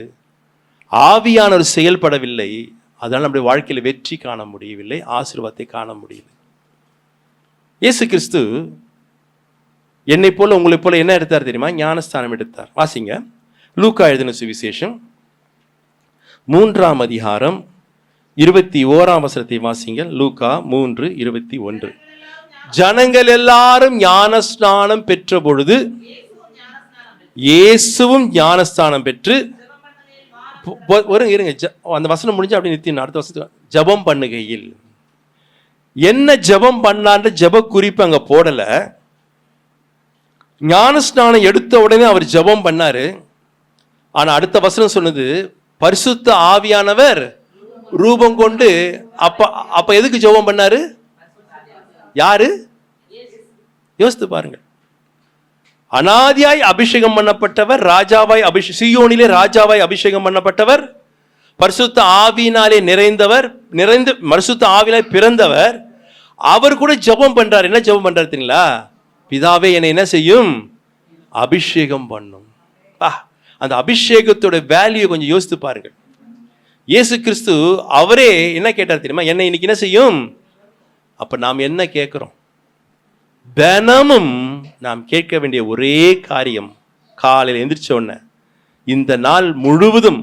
ஆவியானவர் செயல்படவில்லை. அதனால் நம்முடைய வாழ்க்கையில் வெற்றி காண முடியவில்லை, ஆசீர்வாதத்தை காண முடியவில்லை. இயேசு கிறிஸ்து என்னை போல உங்களை போல என்ன எடுத்தார் தெரியுமா? ஞானஸ்தானம் எடுத்தார். வாசிங்க, லூக்கா எழுதின சுவிசேஷம் 3ஆம் அதிகாரம் 21ஆம் வசனத்தை வாசிங்க. லூக்கா 3:21. ஜனங்கள் எல்லாரும் ஞானஸ்நானம் பெற்ற பொழுது இயேசுவும் ஞானஸ்நானம் பெற்று, இருங்க, அந்த வசனம் முடிஞ்சு அப்படி நிறுத்தி அடுத்த வசனம், ஜபம் பண்ணுகையில். என்ன ஜபம் பண்ணான்ற ஜப குறிப்பு அங்க போடல. ஞானஸ்நானம் எடுத்த உடனே அவர் ஜபம் பண்ணாரு. ஆனா அடுத்த வசனம் சொன்னது, பரிசுத்த ஆவியானவர் ரூபம் கொண்டு. அப்ப எதுக்கு ஜெபம் பண்ணாரு? யாரு? யோசித்து பாருங்க. அனாதியாய் அபிஷேகம் பண்ணப்பட்டவர், ராஜாவாய் சீயோனிலே ராஜாவாய் அபிஷேகம் பண்ணப்பட்டவர், பரிசுத்த ஆவியினாலே நிறைந்து பரிசுத்த ஆவியினாலே பிறந்தவர். அவர் கூட ஜெபம் பண்றார். என்ன ஜெபம் பண்றாரு தெரியுங்களா? பிதாவே என்னை என்ன செய்யும்? அபிஷேகம் பண்ணும். அந்த அபிஷேகத்தோட வேல்யூ கொஞ்சம் யோசித்து பாருங்க. இயேசு கிறிஸ்து அவரே என்ன கேட்டார் தெரியுமா? என்னை இன்னைக்கு என்ன செய்யும்? அப்ப நாம் என்ன கேட்கிறோம்? தினமும் நாம் கேட்க வேண்டிய ஒரே காரியம், காலையில் எந்திரிச்ச உடனே, இந்த நாள் முழுவதும்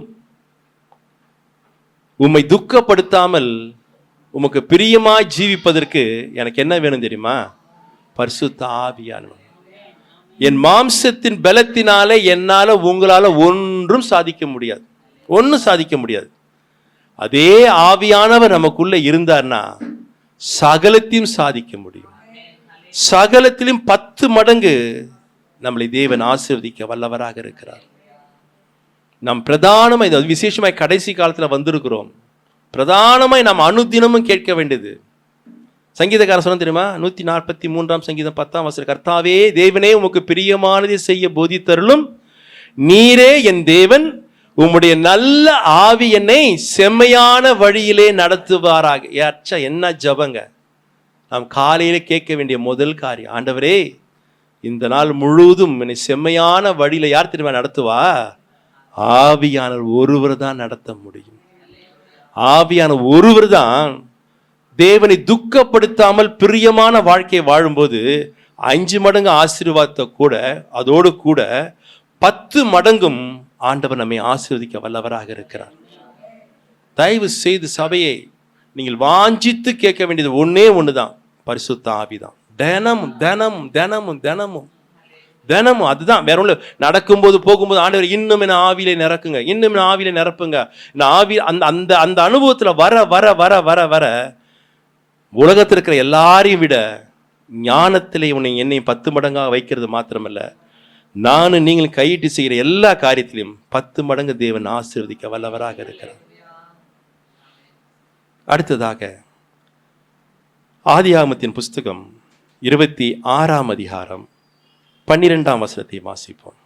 உம்மை துக்கப்படுத்தாமல் உமக்கு பிரியமாய் ஜீவிப்பதற்கு எனக்கு என்ன வேணும் தெரியுமா? பரிசுத்த ஆவியானவர். என் மாம்சத்தின் பலத்தினாலே என்னால உங்களால ஒன்றும் சாதிக்க முடியாது, ஒன்றும் சாதிக்க முடியாது. அதே ஆவியானவர் நமக்குள்ள இருந்தார்னா சகலத்தையும் சாதிக்க முடியும். சகலத்திலும் 10 மடங்கு நம்மளை தேவன் ஆசீர்வதிக்க வல்லவராக இருக்கிறார். நாம் பிரதானமாய் விசேஷமாய் கடைசி காலத்தில் வந்திருக்கிறோம். பிரதானமாய் நாம் அனுதினமும் கேட்க வேண்டியது, சங்கீதக்காரன் சொன்ன தெரியுமா? 143 சங்கீதம் 10 கர்த்தாவே தேவனே உமக்கு பிரியமானதை செய்ய போதித்தருளும், நீரே என் தேவன், உம்முடைய நல்ல ஆவி என்னை செம்மையான வழியிலே நடத்துவாராக. என்ன ஜபங்க! நாம் காலையில கேட்க வேண்டிய முதல் காரியம், ஆண்டவரே இந்த நாள் முழுவதும் என்னை செம்மையான வழியில யார் தெரியுமா நடத்துவா? ஆவியானவர் ஒருவர் தான் நடத்த முடியும். ஆவியான ஒருவர் தான் தேவனை துக்கப்படுத்தாமல் பிரியமான வாழ்க்கையை வாழும்போது 5 மடங்கு ஆசீர்வாதத்தை கூட அதோடு கூட 10 மடங்கும் ஆண்டவர் நம்மை ஆசீர்வதிக்க வல்லவராக இருக்கிறார். தயவு செய்து சபையை நீங்கள் வாஞ்சித்து கேட்க வேண்டியது ஒன்னே ஒண்ணுதான், பரிசுத்த ஆவிதான். தினமும் தினமும் தினமும் தினமும் தினமும் அதுதான், வேற ஒண்ணு. நடக்கும்போது போகும்போது ஆண்டவர் இன்னும் என்ன ஆவியில நிரப்புங்க, இன்னும் என்ன ஆவியில நிரப்புங்க. இந்த ஆவி அந்த அந்த அனுபவத்துல வர வர வர வர வர உலகத்தில் இருக்கிற எல்லாரையும் விட ஞானத்திலே என்னை 10 மடங்காக வைக்கிறது மாத்திரமல்ல, நானும் நீங்களும் கையிட்டு செய்கிற எல்லா காரியத்திலையும் 10 மடங்கு தேவன் ஆசீர்வதிக்க வல்லவராக இருக்கிறார். அடுத்ததாக ஆதியாகமத்தின் புஸ்தகம் 26 அதிகாரம் 12 வசனத்தை வாசிப்போம்.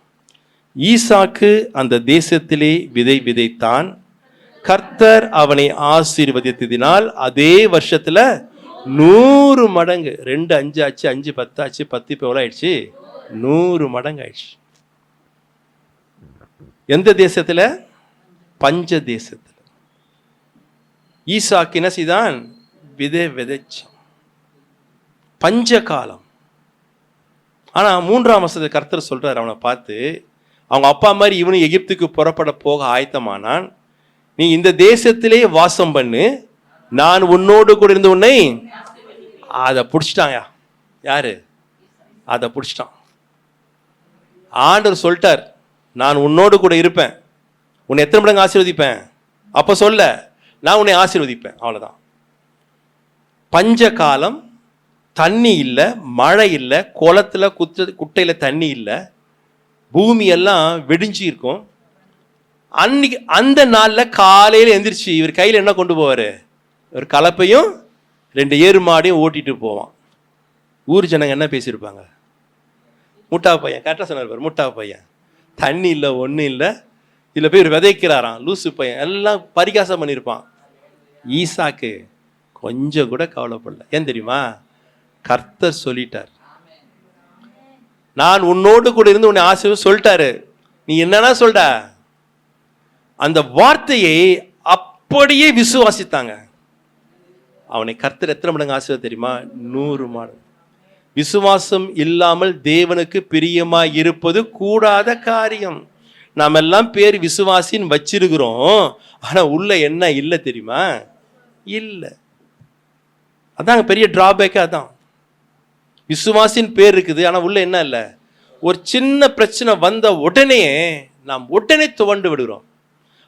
ஈசாக்கு அந்த தேசத்திலே விதை விதைத்தான், கர்த்தர் அவனை ஆசீர்வதித்ததினால் அதே வருஷத்துல 100 மடங்கு, 2 5 ஆச்சு, 5 10 ஆச்சு, 10 இப்போ எவ்வளோ ஆயிடுச்சு? 100 மடங்கு ஆயிடுச்சு. எந்த தேசத்துல? பஞ்ச தேசத்துல. ஈசாக்கு என்ன செய்தான்? விதை விதைச்சான். பஞ்ச காலம். ஆனா 3ஆம் வசனத்தை கர்த்தர் சொல்றாரு அவனை பார்த்து, அவங்க அப்பா மாதிரி இவனும் எகிப்துக்கு புறப்பட போக ஆயத்தமானான். நீ இந்த தேசத்திலே வாசம் பண்ணு, நான் உன்னோடு கூட இருந்து உன்னை. அதை பிடிச்சிட்டாயா? யாரு? அதை பிடிச்சிட்டான். ஆண்டவர் சொல்லிட்டார், நான் உன்னோடு கூட இருப்பேன், உன்னை எத்தனை மடங்கு ஆசீர்வதிப்பேன். அப்ப சொல்ல, நான் உன்னை ஆசீர்வதிப்பேன். அவ்வளவுதான். பஞ்ச காலம், தண்ணி இல்லை, மழை இல்லை, குளத்துல குட்டையில தண்ணி இல்லை, பூமி எல்லாம் வெடிஞ்சு இருக்கும். அன்னைக்கு அந்த நாள்ல காலையில எந்திரிச்சு இவர் கையில என்ன கொண்டு போவாரு? ஒரு கலப்பையும் 2 ஏறு மாடையும் ஓட்டிட்டு போவான். ஊர் ஜனங்க என்ன பேசியிருப்பாங்க? முட்டா பையன், கரெக்டாக சொன்னார், முட்டா பையன், தண்ணி இல்லை, ஒன்றும் இல்லை, இதில் போய் விதைக்கிறாராம், லூசு பையன், எல்லாம் பரிகாசம் பண்ணியிருப்பான். ஈசாக்கு கொஞ்சம் கூட கவலைப்படல. ஏன் தெரியுமா? கர்த்தர் சொல்லிட்டார், நான் உன்னோடு கூட இருந்து உன்னை ஆசீர்வதிப்பேன் சொல்லிட்டாரு. நீ என்னன்னா சொல்ற? அந்த வார்த்தையை அப்படியே விசுவாசித்தாங்க. அவனை கர்த்தர் எத்தனை மடங்கு ஆசீர்வாதம் தெரியுமா? 100 மடங்கு. விசுவாசம் இல்லாமல் தேவனுக்கு பிரியமாய் இருப்பது கூடாத காரியம். நாம் எல்லாம் பேர் விசுவாசின்னு வச்சிருக்கிறோம், ஆனா உள்ள என்ன இல்லை தெரியுமா? இல்லை. அதான் பெரிய டிராபேக். அதான் விசுவாசின் பேர் இருக்குது, ஆனா உள்ள என்ன இல்லை? ஒரு சின்ன பிரச்சனை வந்த உடனே நாம் உடனே துவண்டு விடுகிறோம்.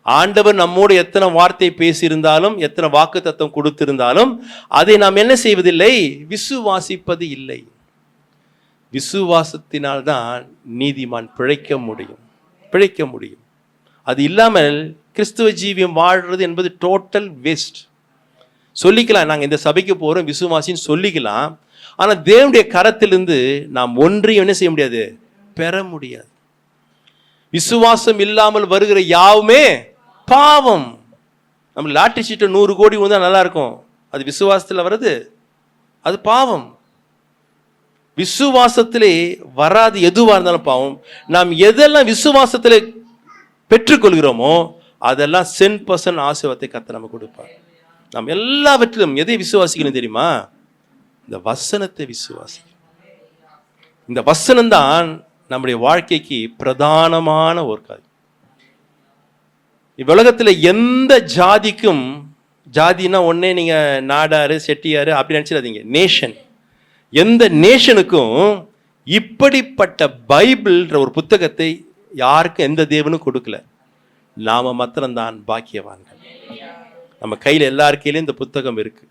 ஆண்டவர் நம்மோடு எத்தனை வார்த்தை பேசியிருந்தாலும், எத்தனை வாக்கு தத்துவம் கொடுத்திருந்தாலும் அதை நாம் என்ன செய்வதில்லை? விசுவாசிப்பது இல்லை. விசுவாசத்தினால்தான் நீதிமான் பிழைக்க முடியும். அது இல்லாமல் கிறிஸ்துவ ஜீவியம் வாழ்றது என்பது டோட்டல் வேஸ்ட். சொல்லிக்கலாம், நாங்கள் இந்த சபைக்கு போறோம் விசுவாசின்னு சொல்லிக்கலாம், ஆனா தேவனுடைய கரத்திலிருந்து நாம் ஒன்றையும் என்ன செய்ய முடியாது? பெற முடியாது. விசுவாசம் இல்லாமல் வருகிற யாவுமே பாவம். நம்ம லாட்டரி சீட்டை 100 கோடி வந்தா நல்லா இருக்கும், அது விசுவாசத்தில் வருது, அது பாவம். விசுவாசத்திலே வராது எதுவாக இருந்தாலும் பாவம். நாம் எதெல்லாம் விசுவாசத்தில் பெற்றுக்கொள்கிறோமோ அதெல்லாம் 100% ஆசீர்வாதத்தை கர்த்தர் நமக்கு கொடுப்பார். நாம் எல்லாவற்றிலும் எதை விசுவாசிக்கணும் தெரியுமா? இந்த வசனத்தை விசுவாசிக்கணும். இந்த வசனம்தான் நம்முடைய வாழ்க்கைக்கு பிரதானமான ஒரு காரியம். இவ்வுலகத்தில் எந்த ஜாதிக்கும், ஜாதினா ஒன்னே நீங்க நாடாரு செட்டியாரு அப்படி நினைச்சிடாதீங்க, நேஷன். எந்த நேஷனுக்கும் இப்படிப்பட்ட பைபிள்ன்ற ஒரு புத்தகத்தை யாருக்கும் எந்த தேவனும் கொடுக்கல. நாம மாத்திரம்தான் பாக்கியவான்கள். நம்ம கையில் எல்லார் கையிலும் இந்த புத்தகம் இருக்கு.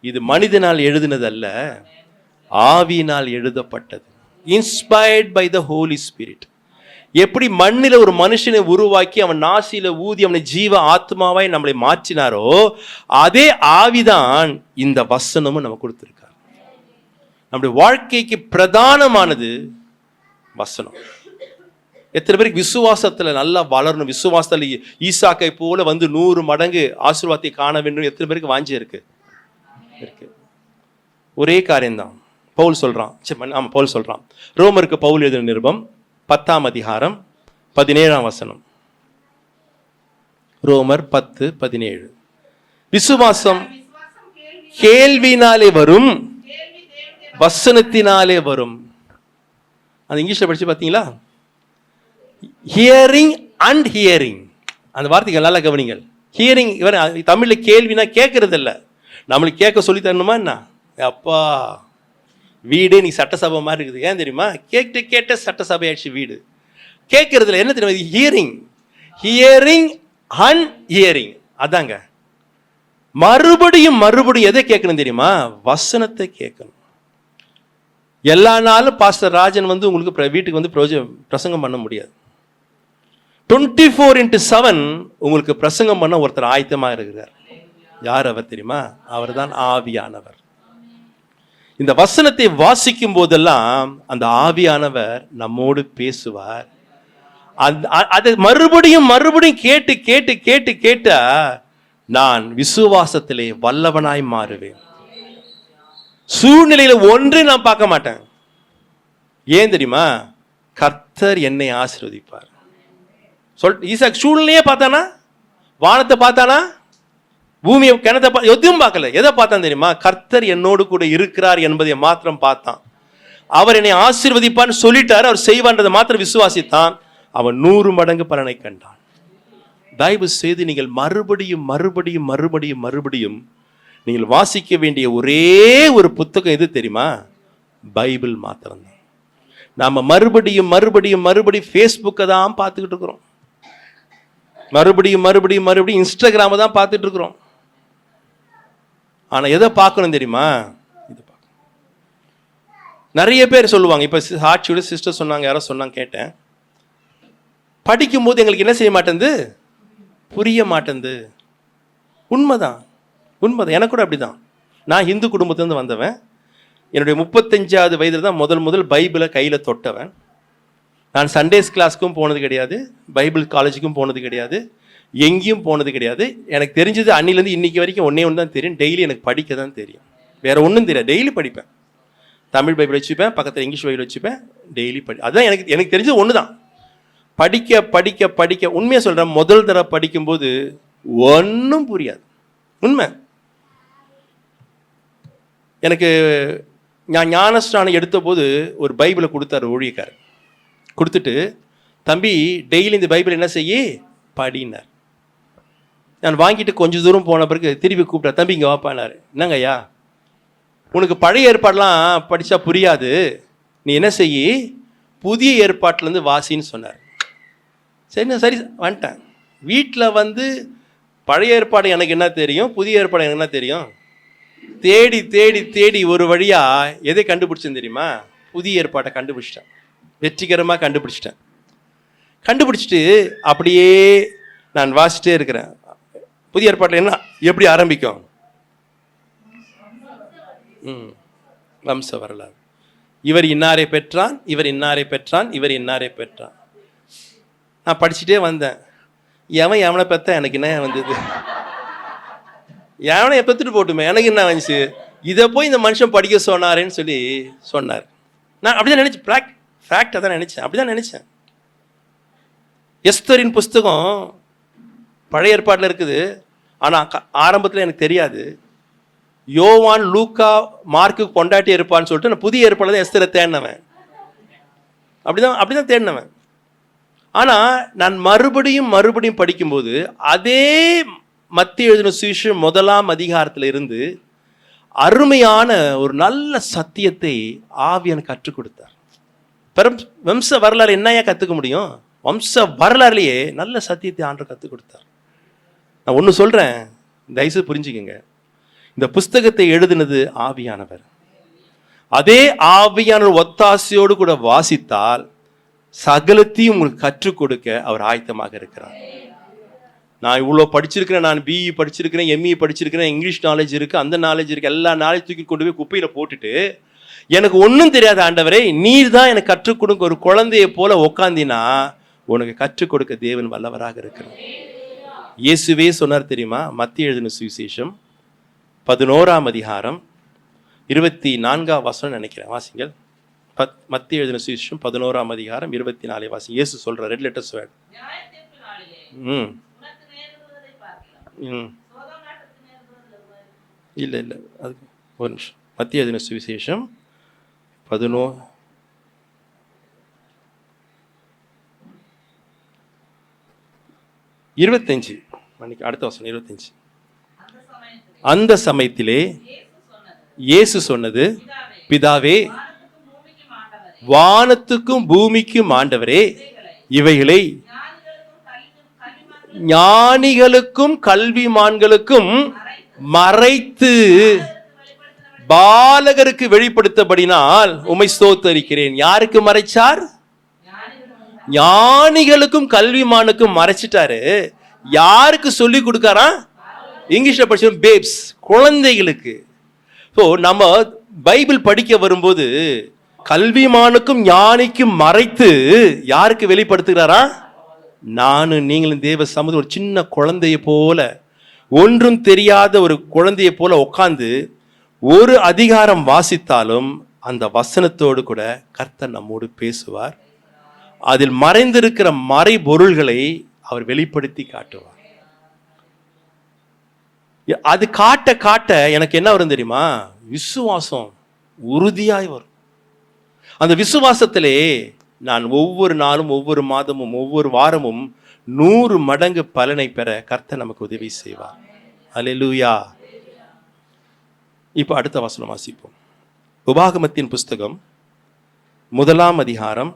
இது மனிதனால் எழுதினது அல்ல, ஆவியினால் எழுதப்பட்டது. Inspired by the Holy Spirit. எப்படி மண்ணில ஒரு மனுஷனை உருவாக்கி அவன் நாசியில ஊதி அவனை ஜீவ ஆத்மாவாய் நம்மளை மாற்றினாரோ, அதே ஆவிதான் இந்த வசனமும் நம்ம கொடுத்திருக்கார். நம்முடைய வாழ்க்கைக்கு பிரதானமானது வசனம். எத்தனை பேருக்கு விசுவாசத்துல நல்லா வளரணும், விசுவாசத்துல ஈசாக்கை போல வந்து 100 மடங்கு ஆசீர்வாதத்தை காண வேண்டும், எத்தனை பேருக்கு வாஞ்சி இருக்கு? ஒரே காரியம்தான் பவுல் சொல்றான். பவுல் சொல்றான், ரோமருக்கு பவுல் எழுதின நிருபம் 10ஆம் அதிகாரம் 17ஆம் வசனம். ரோமர் 10:17. விசுவாசம் கேள்வினாலே வரும், வசனத்தினாலே வரும். அது இங்கிலீஷ்ல படிச்சு பார்த்தீங்களா? Hearing and hearing. அந்த வார்த்தைகள் நல்லா கவனிங்கள். ஹியரிங், இவர் தமிழ்ல கேள்வினா கேட்கறது இல்லை, நம்மளுக்கு கேட்க சொல்லி தரணுமா என்ன? அப்பா வீடு நீ சட்டசபை மாதிரி இருக்குது. ஏன் தெரியுமா? கேட்ட சட்டசபை ஆயிடுச்சு வீடு. கேட்கறதுல என்ன தெரியுமா? Hearing, hearing and hearing. அதாங்க மறுபடியும் மறுபடியும் எதை கேட்கணும் தெரியுமா? வசனத்தை கேட்கணும். எல்லா நாளும் பாஸ்டர் ராஜன் வந்து உங்களுக்கு வீட்டுக்கு வந்து பிரசங்கம் பண்ண முடியாது. 24/7 உங்களுக்கு பிரசங்கம் பண்ண ஒருத்தர் ஆயத்தமாக இருக்கிறார். யார் அவர் தெரியுமா? அவர் தான் ஆவியானவர். இந்த வசனத்தை வாசிக்கும் போதெல்லாம் அந்த ஆவியானவர் நம்மோடு பேசுவார். அதை மறுபடியும் மறுபடியும் கேட்டு கேட்டு கேட்டு கேட்டா நான் விசுவாசத்திலே வல்லவனாய் மாறுவேன். சூழ்நிலையில ஒன்று நான் பார்க்க மாட்டேன். ஏன் தெரியுமா? கர்த்தர் என்னை ஆசீர்வதிப்பார். ஈசாக் சூழ்நிலையே பார்த்தானா? வானத்தை பார்த்தானா? பூமியை கிணத்தை எதுவும் பார்க்கல. எதை பார்த்தான் தெரியுமா? கர்த்தர் என்னோடு கூட இருக்கிறார் என்பதை மாத்திரம் பார்த்தான். அவர் என்னை ஆசீர்வதிப்பான்னு சொல்லிட்டார், அவர் செய்வான்றதை மாத்திரம் விசுவாசித்தான். அவன் 100 மடங்கு பலனை கண்டான். தயவு செய்து நீங்கள் மறுபடியும் மறுபடியும் மறுபடியும் மறுபடியும் நீங்கள் வாசிக்க வேண்டிய ஒரே ஒரு புத்தகம் எது தெரியுமா? பைபிள் மாத்திரம்தான். நாம மறுபடியும் மறுபடியும் மறுபடியும் ஃபேஸ்புக்கை தான் பார்த்துக்கிட்டு இருக்கிறோம், மறுபடியும் மறுபடியும் மறுபடியும் இன்ஸ்டாகிராமை தான் பார்த்துட்டு இருக்கிறோம். ஆனால் எதை பார்க்கணும் தெரியுமா? இது பார்க்கணும். நிறைய பேர் சொல்லுவாங்க, இப்போ ஆட்சியோட சிஸ்டர் சொன்னாங்க, யாரோ சொன்னாங்க கேட்டேன், படிக்கும்போது எங்களுக்கு என்ன செய்ய மாட்டேங்குது, புரிய மாட்டேங்குது. உண்மைதான், உண்மைதான். எனக்கு கூட அப்படிதான். நான் இந்து குடும்பத்திலேருந்து வந்தவன். என்னுடைய 35வது வயதில் தான் முதல் பைபிளை கையில் தொட்டவன். நான் சண்டேஸ் கிளாஸுக்கும் போனது கிடையாது, பைபிள் காலேஜுக்கும் போனது கிடையாது, எங்கேயும் போனது கிடையாது. எனக்கு தெரிஞ்சது அன்னிலேருந்து இன்னைக்கு வரைக்கும் ஒன்றே ஒன்று தான் தெரியும். டெய்லி எனக்கு படிக்க தான் தெரியும், வேற ஒன்றும் தெரியாது. டெய்லி படிப்பேன். தமிழ் பைபிள் வச்சுப்பேன், பக்கத்தில் இங்கிலீஷ் பைபிள் வச்சுப்பேன், டெய்லி அதுதான் எனக்கு தெரிஞ்சது ஒன்று தான். படிக்க படிக்க படிக்க உண்மையாக சொல்கிறேன், முதல் தடவை படிக்கும்போது ஒன்றும் புரியாது. உண்மை. எனக்கு நான் ஞானஸ்நானம் எடுத்த போது ஒரு பைபிளை கொடுத்தாரு ஊழியக்காரர். கொடுத்துட்டு, தம்பி டெய்லி இந்த பைபிள் என்ன செய்ய படினார். நான் வாங்கிட்டு கொஞ்சம் தூரம் போன பிறகு திருப்பி கூப்பிட்டார், தம்பி இங்கே வாப்பானார். என்னங்க ஐயா, உனக்கு பழைய ஏற்பாடெலாம் படித்தா புரியாது, நீ என்ன செய்ய புதிய ஏற்பாட்டிலேருந்து வாசின்னு சொன்னார். சரி வந்துட்டேன். வீட்டில் வந்து பழைய ஏற்பாடு எனக்கு என்ன தெரியும், புதிய ஏற்பாடு எனக்கு என்ன தெரியும். தேடி தேடி தேடி ஒரு வழியாக எதை கண்டுபிடிச்சேன்னு தெரியுமா? புதிய ஏற்பாட்டை கண்டுபிடிச்சிட்டேன். வெற்றிகரமாக கண்டுபிடிச்சிட்டேன். கண்டுபிடிச்சிட்டு அப்படியே நான் வாசிட்டே இருக்கிறேன். புதிய ஏற்பாட்டில் என்ன எப்படி ஆரம்பிக்கும்? வம்ச வரலாறு. இவர் இன்னாரை பெற்றான், இவர் இன்னாரை பெற்றான், இவர் இன்னாரை பெற்றான். நான் படிச்சுட்டே வந்தேன். எவனை பெற்ற எனக்கு என்ன வந்தது, எவனை பெற்றுட்டு போட்டுமே எனக்கு என்ன வந்துச்சு, இதை போய் இந்த மனுஷன் படிக்க சொன்னாரேன்னு சொல்லி சொன்னார். நான் அப்படிதான் நினைச்சேன், ஃபேக்டாக தான் நினைச்சேன், அப்படிதான் நினைச்சேன். எஸ்தரின் புஸ்தகம் பழைய ஏற்பாட்டில் இருக்குது, ஆனால் ஆரம்பத்தில் எனக்கு தெரியாது. யோவான் லூக்கா மார்க்கு பொண்டாட்டி இருப்பான்னு சொல்லிட்டு நான் புதிய ஏற்பாடில் தான் எஸ்தரை தேடினவன். அப்படிதான் தேடினவன். ஆனால் நான் மறுபடியும் மறுபடியும் படிக்கும்போது அதே மத்திய எழுதின சுவிசேஷம் 1ஆம் அதிகாரத்தில் இருந்து அருமையான ஒரு நல்ல சத்தியத்தை ஆவியான் கற்றுக் கொடுத்தார். வம்ச வரலாறு என்னையா கற்றுக்க முடியும்? வம்ச வரலாறுலேயே நல்ல சத்தியத்தை ஆண்டவர் கற்றுக் கொடுத்தார். நான் ஒன்று சொல்றேன், தயவுசெய்து புரிஞ்சுக்கங்க. இந்த புஸ்தகத்தை எழுதினது ஆவியானவர். அதே ஆவியானவர் ஒத்தாசையோடு கூட வாசித்தால் சகலத்தையும் உங்களுக்கு கற்றுக் கொடுக்க அவர் ஆயத்தமாக இருக்கிறார். நான் இவ்வளோ படிச்சிருக்கிறேன், நான் பிஇ படிச்சிருக்கிறேன், எம்இ படிச்சிருக்கிறேன், இங்கிலீஷ் நாலேஜ் இருக்கு, அந்த நாலேஜ் இருக்கு, எல்லா நாலேஜ் தூக்கி கொண்டு போய் குப்பையில போட்டுட்டு எனக்கு ஒன்றும் தெரியாத ஆண்டவரே நீர் தான் எனக்கு கற்றுக் கொடுங்க ஒரு குழந்தைய போல உக்காந்தினா உனக்கு கற்றுக் கொடுக்க தேவன் வல்லவராக இருக்கிறார். இயேசுவே சொன்னார் தெரியுமா? மத்திய எழுதின சுவிசேஷம் 11ஆம் அதிகாரம் 24ஆம் வசனம் நினைக்கிறேன், வாசிங்கள். மத்திய எழுதின சுவிசேஷம் 11ஆம் அதிகாரம் 24 வாசிங்க. இயேசு சொல்ற ரெட் லெட்டர்ஸ் வேர்ட். இல்ல இல்ல, அது ஒரு நிமிஷம். மத்திய எழுதின சுவிசேஷம் 25 அடுத்த வசனம் 25. அந்த சமயத்திலே இயேசு சொன்னது, பிதாவே, வானத்துக்கும் பூமிக்கும் ஆண்டவரே, இவைகளை ஞானிகளுக்கும் கல்விமான்களுக்கும் மறைத்து பாலகருக்கு வெளிப்படுத்தபடினால் உம்மை ஸ்தோத்தரிக்கிறேன். யாருக்கு மறைச்சார்? ஞானிகளுக்கும் கல்விமானுக்கும் மறைச்சிட்டாரு. யாருக்கு சொல்லி கொடுக்காரா? இங்கிலீஷ்ல படிச்ச பேப்ஸ், குழந்தைகளுக்கு. ஸோ நம்ம பைபிள் படிக்க வரும்போது கல்விமானுக்கும் ஞானிக்கும் மறைத்து யாருக்கு வெளிப்படுத்துகிறாரா? நானும் நீங்களும் தேவ சமூகம் ஒரு சின்ன குழந்தைய போல, ஒன்றும் தெரியாத ஒரு குழந்தைய போல உட்கார்ந்து ஒரு அதிகாரம் வாசித்தாலும் அந்த வசனத்தோடு கூட கர்த்தர் நம்மோடு பேசுவார். அதில் மறைந்திருக்கிற மறைபொருள்களை அவர் வெளிப்படுத்தி காட்டுவார். அது காட்ட காட்ட எனக்கு என்ன வரும் தெரியுமா? விசுவாசம் உறுதியாய் வரும். அந்த விசுவாசத்திலே நான் ஒவ்வொரு நாளும், ஒவ்வொரு மாதமும், ஒவ்வொரு வாரமும் 100 மடங்கு பலனை பெற கர்த்தர் நமக்கு உதவி செய்வார். அல்லேலூயா. இப்போ அடுத்த வசனம் வாசிப்போம். உபாகமத்தின் புஸ்தகம் 1ஆம் அதிகாரம்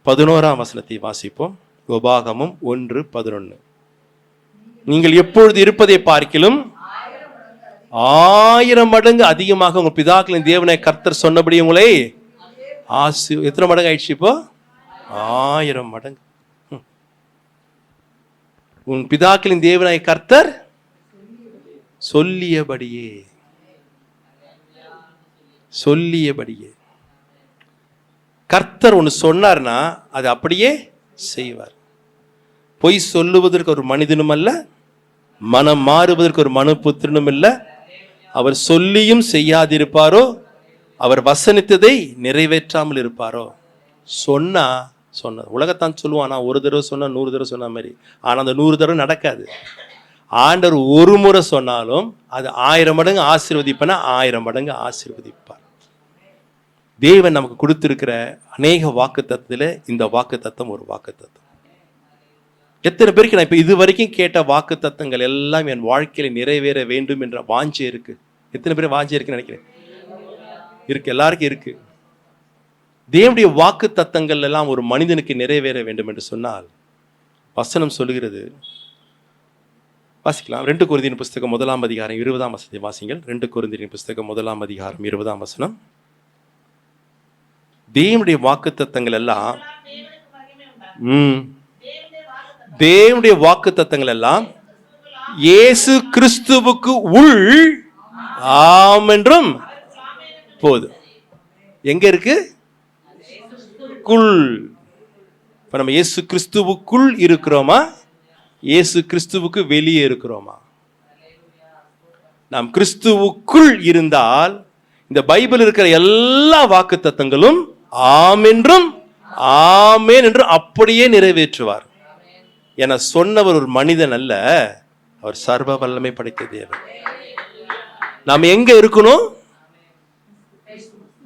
11ஆம் வசனத்தை வாசிப்போம். உபாகமம் 1:11. நீங்கள் எப்பொழுது இருப்பதை பார்க்கிலும் 1000 மடங்கு அதிகமாக உங்கள் பிதாக்களின் தேவனை கர்த்தர் சொன்னபடி உங்களை எத்தனை மடங்கு ஆயிடுச்சு? இப்போ 1000 மடங்கு. உன் பிதாக்களின் தேவனாய் கர்த்தர் சொல்லியபடியே கர்த்தர் ஒன்று சொன்னார்னா அது அப்படியே செய்வார். பொய் சொல்லுவதற்கு ஒரு மனிதனும் அல்ல, மனம் மாறுவதற்கு ஒரு மனுபுத்திரனும் இல்ல. அவர் சொல்லியும் செய்யாதிருப்பாரோ, அவர் வசனித்ததை நிறைவேற்றாமல் இருப்பாரோ. சொன்ன உலகத்தான் சொல்லுவான், நான் ஒரு தடவை சொன்னா 100 தடவை சொன்ன மாதிரி. ஆனால் அந்த 100 தடவை நடக்காது. ஆண்டவர் ஒரு முறை சொன்னாலும் அது 1000 மடங்கு ஆசீர்வதிப்பனா 1000 மடங்கு ஆசீர்வதிப்பார். தேவன் நமக்கு கொடுத்திருக்கிற அநேக வாக்குத்தத்தத்தில் இந்த வாக்குத்தத்தம் ஒரு வாக்குத்தத்தம். எத்தனை பேருக்கு நான் இப்போ இது வரைக்கும் கேட்ட வாக்குத்தத்தங்கள் எல்லாம் என் வாழ்க்கையில நிறைவேற வேண்டும் என்ற வாஞ்சை இருக்கு? எத்தனை பேர் வாஞ்சை இருக்குன்னு நினைக்கிறேன்? இருக்கு, எல்லாருக்கும் இருக்கு. தேவனுடைய வாக்கு தத்தங்கள் எல்லாம் ஒரு மனிதனுக்கு நிறைவேற வேண்டும் என்று சொன்னால் வசனம் சொல்லுகிறது. வாசிக்கலாம். 2 கொரிந்தியர் புஸ்தகம் 1ஆம் அதிகாரம் 20ஆம் வசனத்தை வாசிங்கள். 2 கொரிந்தியர் புஸ்தகம் 1ஆம் அதிகாரம் 20ஆம் வசனம். தேவனுடைய வாக்கு தத்தங்கள் எல்லாம் தேவனுடைய வாக்கு தத்தங்கள் எல்லாம் இயேசு கிறிஸ்துவுக்கு உள் ஆம் என்றும் போது. எங்க இருக்கு? இப்ப நம்ம இயேசு கிறிஸ்துவுக்குள் இருக்கிறோமா, இயேசு கிறிஸ்துவுக்கு வெளியே இருக்கிறோமா? நாம் கிறிஸ்துவுக்குள் இருந்தால் இந்த பைபிள் இருக்கிற எல்லா வாக்கு தத்தங்களும் ஆம் என்றும் ஆமேன் என்றும் அப்படியே நிறைவேற்றுவார். என சொன்னவர் ஒரு மனிதன் அல்ல, அவர் சர்வ வல்லமை படைத்த தேவன். நாம் எங்க இருக்கணும்?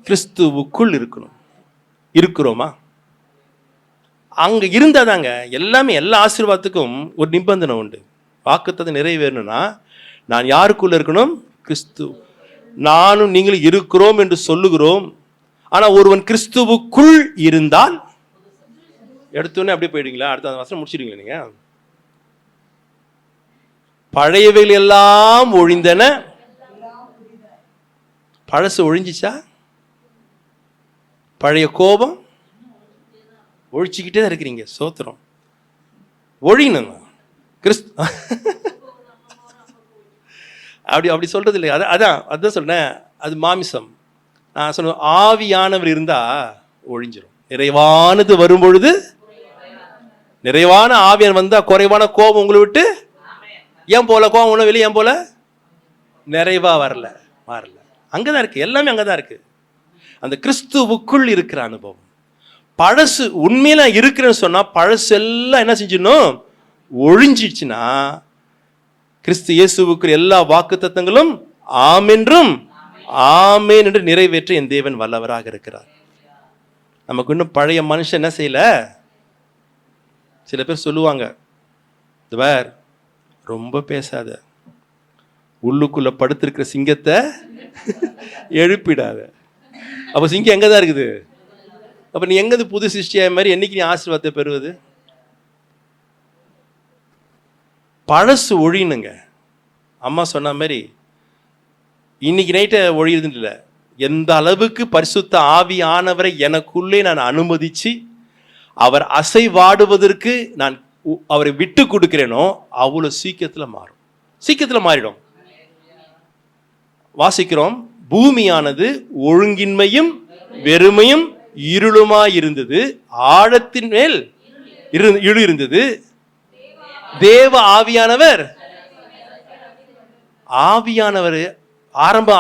கிறிஸ்துவுக்குள் இருக்கணும். இருக்கிறோமா? அங்க இருந்தாதாங்க எல்லாமே, எல்லா ஆசீர்வாதத்துக்கும் ஒரு நிபந்தனை உண்டு. வாக்குத்தத்தை நிறைவேறணும்னா நான் யாருக்குள்ள இருக்கணும்? கிறிஸ்து. நானும் நீங்களும் இருக்கிறோம் என்று சொல்லுகிறோம். ஆனா ஒருவன் கிறிஸ்துவுக்குள் இருந்தால், எடுத்தோடனே அப்படியே போயிடுங்களா? அடுத்த வசனம் முடிச்சிடுங்களா? நீங்க பழையவைகள் எல்லாம் ஒழிந்தன, பழசு ஒழிஞ்சிச்சா? பழைய கோபம் ஒழிச்சுக்கிட்டே தான் இருக்கிறீங்க. சோத்திரம். ஒழியணுங்க அப்படி சொல்றது இல்லை. அதான் சொன்னேன், அது மாமிசம். நான் சொன்ன ஆவியானவர் இருந்தா ஒழிஞ்சிடும். நிறைவானது வரும்பொழுது, நிறைவான ஆவியான் வந்தா குறைவான கோபம் உங்களை விட்டு ஏன் போல, கோபம் ஒன்றும் வெளியே ஏன் போல நிறைவா வரல. அங்கதான் இருக்கு, எல்லாமே அங்கதான் இருக்கு. அந்த கிறிஸ்துவுக்குள் இருக்கிற அனுபவம். பழசு உண்மையில இருக்கிறேன்னு சொன்னா பழசு எல்லாம் என்ன செஞ்சிடணும், ஒழிஞ்சிடுச்சுன்னா கிறிஸ்து இயேசுவுக்கு எல்லா வாக்கு தத்தங்களும் ஆமென்றும் ஆமேன் என்று நிறைவேற்ற என் தேவன் வல்லவராக இருக்கிறார். நமக்கு இன்னும் பழைய மனுஷன் என்ன செய்யல. சில பேர் சொல்லுவாங்க, ரொம்ப பேசாத, உள்ளுக்குள்ள படுத்திருக்கிற சிங்கத்தை எழுப்பிடாத. அப்ப சிங்கம் எங்கதான் இருக்குது? அப்ப நீ எங்கது புது சிருஷ்டியா மாதிரி என்னைக்கு நீ ஆசீர்வாதத்தை பெறுவது? பழசு ஒழியணுங்க. அம்மா சொன்ன மாதிரி இன்னைக்கு நைட்டை ஒழியுறது இல்லை. எந்த அளவுக்கு பரிசுத்த ஆவியானவரை எனக்குள்ளே நான் அனுமதிச்சு அவர் அசைவாடுவதற்கு நான் அவரை விட்டு கொடுக்கிறேனோ அவ்வளவு சீக்கிரத்தில் மாறிடும். வாசிக்கிறோம், பூமியானது ஒழுங்கின்மையும் வெறுமையும் இருளுமாய் இருந்தது, ஆழத்தின் மேல் இழு இருந்தது. தேவ ஆவியானவர்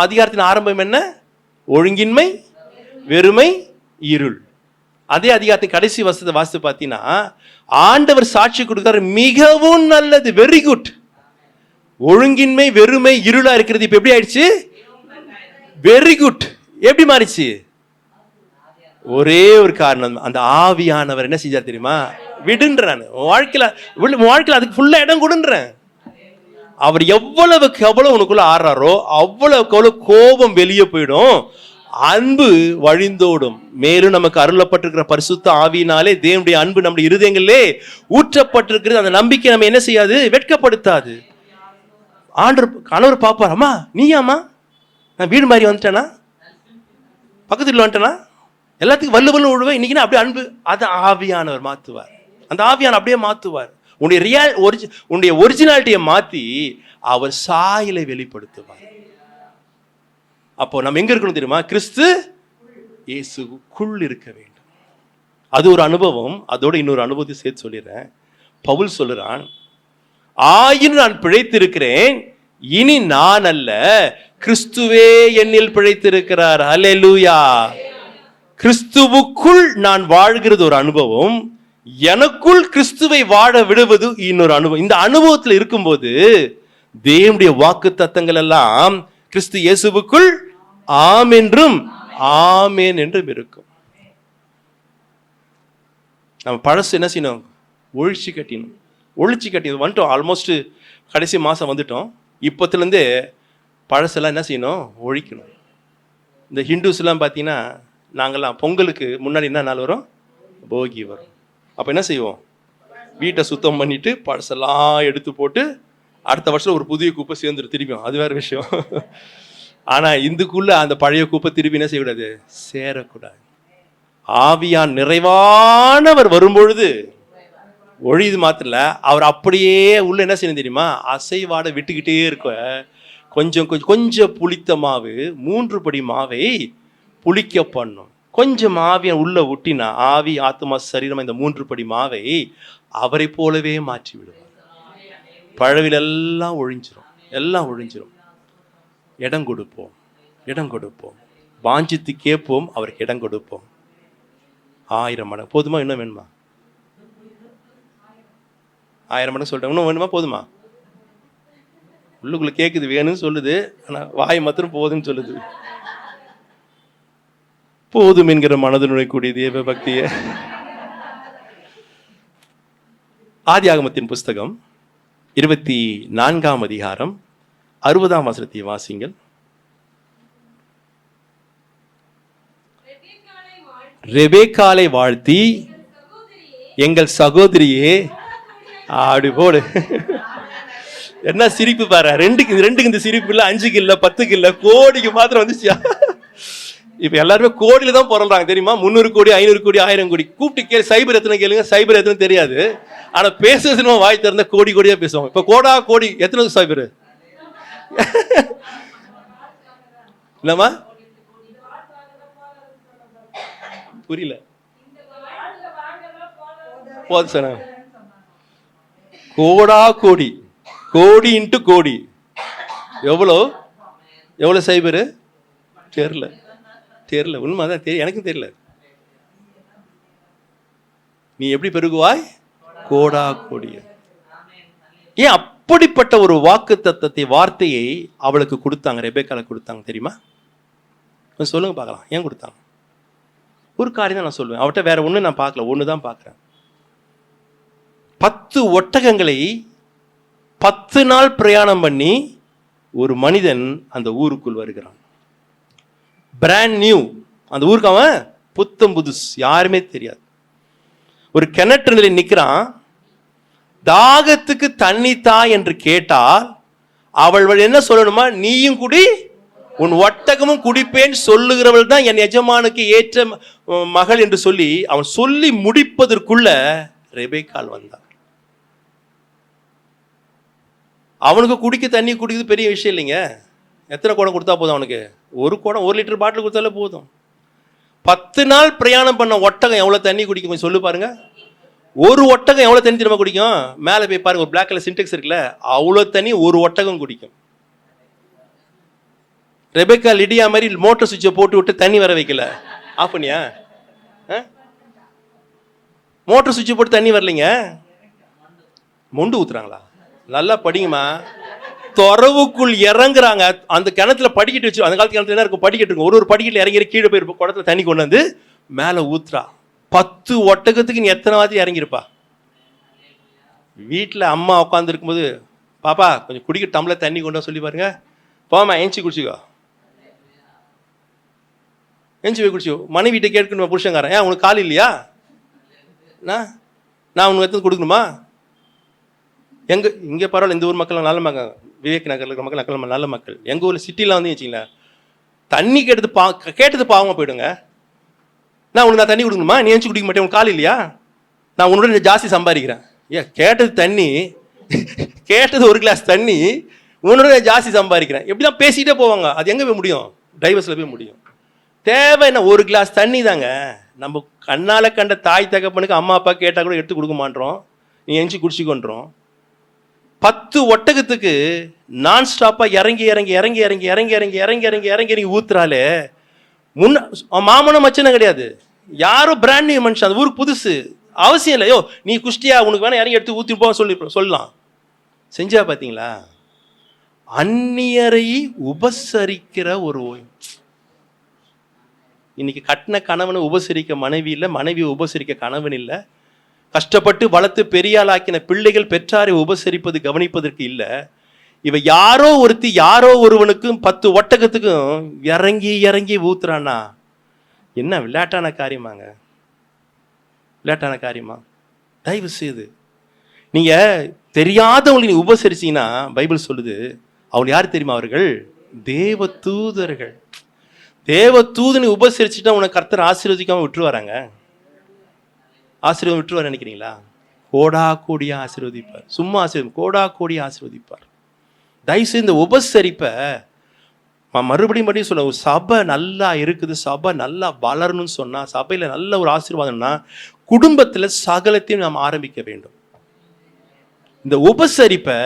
அதிகாரத்தின் ஆரம்பம் என்ன? ஒழுங்கின்மை, வெறுமை, இருள். அதே அதிகாரத்தின் கடைசி வசனத்தை வாசித்து பார்த்தீங்கன்னா, ஆண்டவர் சாட்சி கொடுக்கிறார், மிகவும் நல்லது, வெரி குட். ஒழுங்கின்மை, வெறுமை, இருளா இருக்கிறது இப்ப எப்படி ஆயிடுச்சு? Very good. எப்படி மாறிச்சு? ஒரே ஒரு காரணம், அந்த ஆவியானவர் என்ன செஞ்சார் தெரியுமா? விடுன்றேன். வாழ்க்கையில அதுக்கு ஃபுல்லா இடம் கொடுன்றேன். அவர் எவ்வளவுக்கு எவ்வளவு உனக்குள்ள ஆடுறாரோ அவ்வளவுக்கு அவ்வளவு கோபம் வெளியே போயிடும், அன்பு வழிந்தோடும். மேலும் நமக்கு அருளப்பட்டிருக்கிற பரிசுத்த ஆவியினாலே தேவனுடைய அன்பு நம்முடைய இருதயங்களிலே ஊற்றப்பட்டிருக்கிறது. அந்த நம்பிக்கை நம்ம என்ன செய்யாது? வெட்கப்படுத்தாது. கணவர் பாப்பார், அம்மா நீயாம்மா, நான் வீடு மாதிரி வந்துட்டேனா, பக்கத்து வீட்டில் வந்துட்டேனா, எல்லாத்துக்கும் வல்லு விழுவேன் இன்னைக்கு அப்படியே அன்பு. அதை ஆவியானவர் மாத்துவார். அந்த ஆவியானவர் அப்படியே மாத்துவார். உன்னுடைய ஒரிஜினாலிட்டியை மாத்தி அவர் சாயலை வெளிப்படுத்துவார். அப்போ நம்ம எங்க இருக்கணும் தெரியுமா? கிறிஸ்து இயேசுக்குள் இருக்க வேண்டும். அது ஒரு அனுபவம். அதோட இன்னொரு அனுபவத்தை சேர்த்து சொல்லிடுறேன். பவுல் சொல்லுறான், ஆயினும் நான் பிழைத்திருக்கிறேன், இனி நான் அல்ல, கிறிஸ்துவே என்னில் பிழைத்திருக்கிறார். அல்லேலூயா. கிறிஸ்துவுக்குள் நான் வாழ்கிறது ஒரு அனுபவம், எனக்குள் கிறிஸ்துவை வாழ விடுவது இன்னொரு அனுபவம். இந்த அனுபவத்தில் இருக்கும்போது தேவனுடைய வாக்கு தத்தங்கள் எல்லாம் கிறிஸ்து இயேசுவுக்குள் ஆம் என்றும் ஆமேன் என்றும் இருக்கும். நம்ம பழசு என்ன செய்யணும்? ஒழிச்சு கட்டினோம். வந்துட்டோம், ஆல்மோஸ்ட் கடைசி மாசம் வந்துட்டோம். இப்போத்துலேருந்து பழசெல்லாம் என்ன செய்யணும்? ஒழிக்கணும். இந்த ஹிந்துஸ்லாம் பார்த்தீங்கன்னா, நாங்கள்லாம் பொங்கலுக்கு முன்னாடி என்ன நாள் வரும்? போகி வரும். அப்போ என்ன செய்வோம்? வீட்டை சுத்தம் பண்ணிட்டு பழசெல்லாம் எடுத்து போட்டு அடுத்த வருஷம் ஒரு புதிய குப்பை சேர்ந்துடும் திரும்பியும். அது வேற விஷயம். ஆனால் இந்துக்குள்ள அந்த பழைய குப்பை திருப்பி என்ன செய்யக்கூடாது? சேரக்கூடாது. ஆவியான் நிறைவானவர் வரும்பொழுது ஒழிது மாத்திரல, அவர் அப்படியே உள்ள என்ன செய்யணும் தெரியுமா? அசைவாட விட்டுக்கிட்டே இருக்க. கொஞ்சம் புளித்த மாவு 3 படி மாவை புளிக்க பண்ணும். கொஞ்சம் ஆவியை உள்ள விட்டினா ஆவி, ஆத்மா, சரீரம் இந்த 3 படி மாவை அவரை போலவே மாற்றி விடுவார். பழவில் எல்லாம் ஒழிஞ்சிரும். இடம் கொடுப்போம். வாஞ்சித்து கேட்போம், அவருக்கு இடம் கொடுப்போம். 1000 மடங்கு போதுமா? இன்னும் வேணுமா? 1000 மடங்கு சொல்லிட்டேன். இன்னும் வேணுமா? போதுமா? உள்ளுக்குள்ள கேட்குது, வேணும்னு சொல்லுது, ஆனால் வாய் மாத்திரம் போதுன்னு சொல்லுது. போதும் என்கிற மனதினுடைய கூடிய தேவ பக்திய. ஆதியாகமத்தின் புஸ்தகம் 24ஆம் அதிகாரம் 60ஆம் வசனத்தை வாசிங்கள். ரெபேக்காளை வாழ்த்தி, எங்கள் சகோதரியே, அப்படி போடு. என்ன சிரிப்பு பாரு, ரெண்டுக்கு இந்த சிரிப்பு இல்லை, 5க்கு இல்லை, 10க்கு இல்லை, கோடிக்கு மாத்திரம் வந்துச்சு. இப்ப எல்லாருமே கோடியில தான் பிறந்தாங்க தெரியுமா? 300 கோடி, 500 கோடி, 1000 கோடி. கூப்பிட்டு கேளு, சைபர் எத்தனை கேளுங்க, சைபர் எத்தனை தெரியாது. ஆனா பேசுறது வாய் திறந்த கோடி கோடியா பேசுவாங்க. இப்ப கோடா கோடி எத்தனை சைபர் இல்லமா? புரியல. போது சார், கோடா கோடி, கோடி இன்ட்டு கோடி எவ்வளோ சைபரு தெரியல. உண்மைதான் தெரியும், எனக்கும் தெரியல. நீ எப்படி பெருகுவாய்? கோடா கோடிய. ஏன் அப்படிப்பட்ட ஒரு வாக்கு தத்தத்தை, வார்த்தையை அவளுக்கு கொடுத்தாங்க, ரெபேக்கால கொடுத்தாங்க தெரியுமா? சொல்லுங்க பார்க்கலாம், ஏன் கொடுத்தாங்க? ஒரு காரியம் தான் நான் சொல்லுவேன். அவட்ட வேற ஒண்ணு நான் பார்க்கல, ஒண்ணுதான் பார்க்கிறேன். 10 ஒட்டகங்களை 10 நாள் பிரயாணம் பண்ணி ஒரு மனிதன் அந்த ஊருக்குள் வருகிறான். Brand new. அந்த ஊருக்கு அவன் புத்தம் புதுசு, யாருமே தெரியாது. ஒரு கிணற்று நிற்கிறான். தாகத்துக்கு தண்ணி தா என்று கேட்டால் அவள் என்ன சொல்லணுமா? நீயும் குடி, உன் ஒட்டகமும் குடிப்பேன் சொல்லுகிறவள் தான் என் எஜமானுக்கு ஏற்ற மகள் என்று சொல்லி அவன் சொல்லி முடிப்பதற்குள்ள ரெபேக்காள் வந்தார். அவனுக்கு குடிக்க தண்ணி குடிக்கிறது பெரிய விஷயம் இல்லைங்க. எத்தனை குடம் கொடுத்தா போதும் அவனுக்கு? ஒரு குடம், 1 லிட்டர் பாட்டில் கொடுத்தாலே போதும். 10 நாள் பிரயாணம் பண்ண ஒட்டகம் எவ்வளவு தண்ணி குடிக்கும் சொல்லு பாருங்க. ஒரு ஒட்டகம் எவ்வளவு தண்ணி திரும்ப குடிக்கும்? மேலே போய் பாருங்க, ஒரு பிளாக் கலர் சின்டெக்ஸ் இருக்குல்ல, அவ்வளவு தண்ணி ஒரு ஒட்டகம் குடிக்கும். ரெபேக்கா லிடியா மாதிரி மோட்டர் சுவிட்சை போட்டு விட்டு தண்ணி வர வைக்கல. ஆஃப் பண்ணியா? மோட்டர் சுவிட்சை போட்டு தண்ணி வரலைங்க, மொண்டு ஊத்துறாங்களா? நல்லா படிங்கம்மா. துறவுக்குள் இறங்குறாங்க. அந்த கிணத்துல படிக்கட்டு வச்சு, அந்த காலத்து கிணத்துல என்ன இருக்கும்? படிக்கட்டு இருக்கும். ஒரு படிக்கட்டுல இறங்கி கீழே போய் குடத்துல தண்ணி கொண்டு வந்து மேல ஊத்துறா. 10 ஒட்டகத்துக்கு நீ எத்தனை வாத்தி இறங்கிருப்பா? வீட்டுல அம்மா உட்காந்து இருக்கும்போது, பாப்பா கொஞ்சம் குடிக்க டம்ளர் தண்ணி கொண்டு சொல்லி பாருங்க, போமா எஞ்சி குடிச்சுக்கோ, எஞ்சி போய் குடிச்சோ. மனைவிட்ட கேட்கணுமா புருஷங்காரன்? ஏன் உனக்கு கால் இல்லையா? நான் உனக்கு எடுத்து கொடுக்கணுமா? இங்கே பரவாயில்ல, இந்த ஊர் மக்கள் நல்ல மக்கள், விவேக் நகரில் இருக்கிற மக்கள் நல்ல மக்கள். எங்கள் ஊரில் சிட்டிலாம் வந்து வச்சிங்களேன், தண்ணி கேட்டது பாவமாக போயிடுங்க. நான் உனக்கு தண்ணி கொடுக்கணுமா? நீ எஞ்சி குடிக்க மாட்டேன், உனக்கு கால் இல்லையா? நான் உன்னோட ஜாஸ்தி சம்பாதிக்கிறேன். கேட்டது தண்ணி, கேட்டது 1 கிளாஸ் தண்ணி, உன்னோட ஜாஸ்தி சம்பாதிக்கிறேன். எப்படி தான் பேசிகிட்டே போவாங்க. அது எங்கே போய் முடியும்? டைவர்ஸில் போய் முடியும். தேவை என்ன? 1 கிளாஸ் தண்ணி தாங்க. நம்ம கண்ணால் கண்ட தாய் தகப்பனுக்கு அம்மா அப்பா கேட்டால் கூட எடுத்து கொடுக்க மாட்டோம், நீ எஞ்சி குடிச்சிக்கொன்றோம். 10 ஒட்டகத்துக்கு நான் ஸ்டாப்பா இறங்கி ஊத்துறாலே. மாமனும் மச்சனும் கிடையாது, யாரும் பிராண்ட் நியூ மனுஷன், அந்த ஊருக்கு புதுசு. அவசியம் இல்லையோ நீ குஷ்டியா, உனக்கு வேணா இறங்கி எடுத்து ஊத்தி போ சொல்லலாம். செஞ்சா பாத்தீங்களா? அந்நியரை உபசரிக்கிற ஒரு இன்னைக்கு கட்டின கணவனை உபசரிக்க மனைவி இல்லை, மனைவியை உபசரிக்க கணவன் இல்லை. கஷ்டப்பட்டு வளர்த்து பெரியாளாக்கின பிள்ளைகள் பெற்றாரை உபசரிப்பது கவனிப்பதற்கு இல்லை. இவ யாரோ ஒருத்தி யாரோ ஒருவனுக்கும் 10 ஒட்டகத்துக்கும் இறங்கி ஊத்துறானா? என்ன விளையாட்டான காரியமாங்க? விளையாட்டான காரியமா? தயவு செய்து நீங்க தெரியாதவங்களை நீ உபசரிச்சீங்கன்னா பைபிள் சொல்லுது, அவங்க யார் தெரியுமா? அவர்கள் தேவ தூதர்கள். தேவ தூதனை உபசரிச்சுட்டா உனக்கு கர்த்தர் ஆசீர்வதிக்காம விட்டுருவாராங்க? ஆசீர்வாதம் விட்டுருவார் நினைக்கிறீங்களா? கோடா கோடியா ஆசீர்வதிப்பார். சும்மா ஆசீர்வாதம், கோடா கோடியா ஆசீர்வதிப்பார். தயவுசெய்து இந்த உபசரிப்பை மறுபடியும் சொல்ல, சபை நல்லா இருக்குது, சபை நல்லா வளரணும்னு சொன்னா, சபையில நல்ல ஒரு ஆசீர்வாதம்னா குடும்பத்துல சகலத்தையும் நாம் ஆரம்பிக்க வேண்டும். இந்த உபசரிப்பை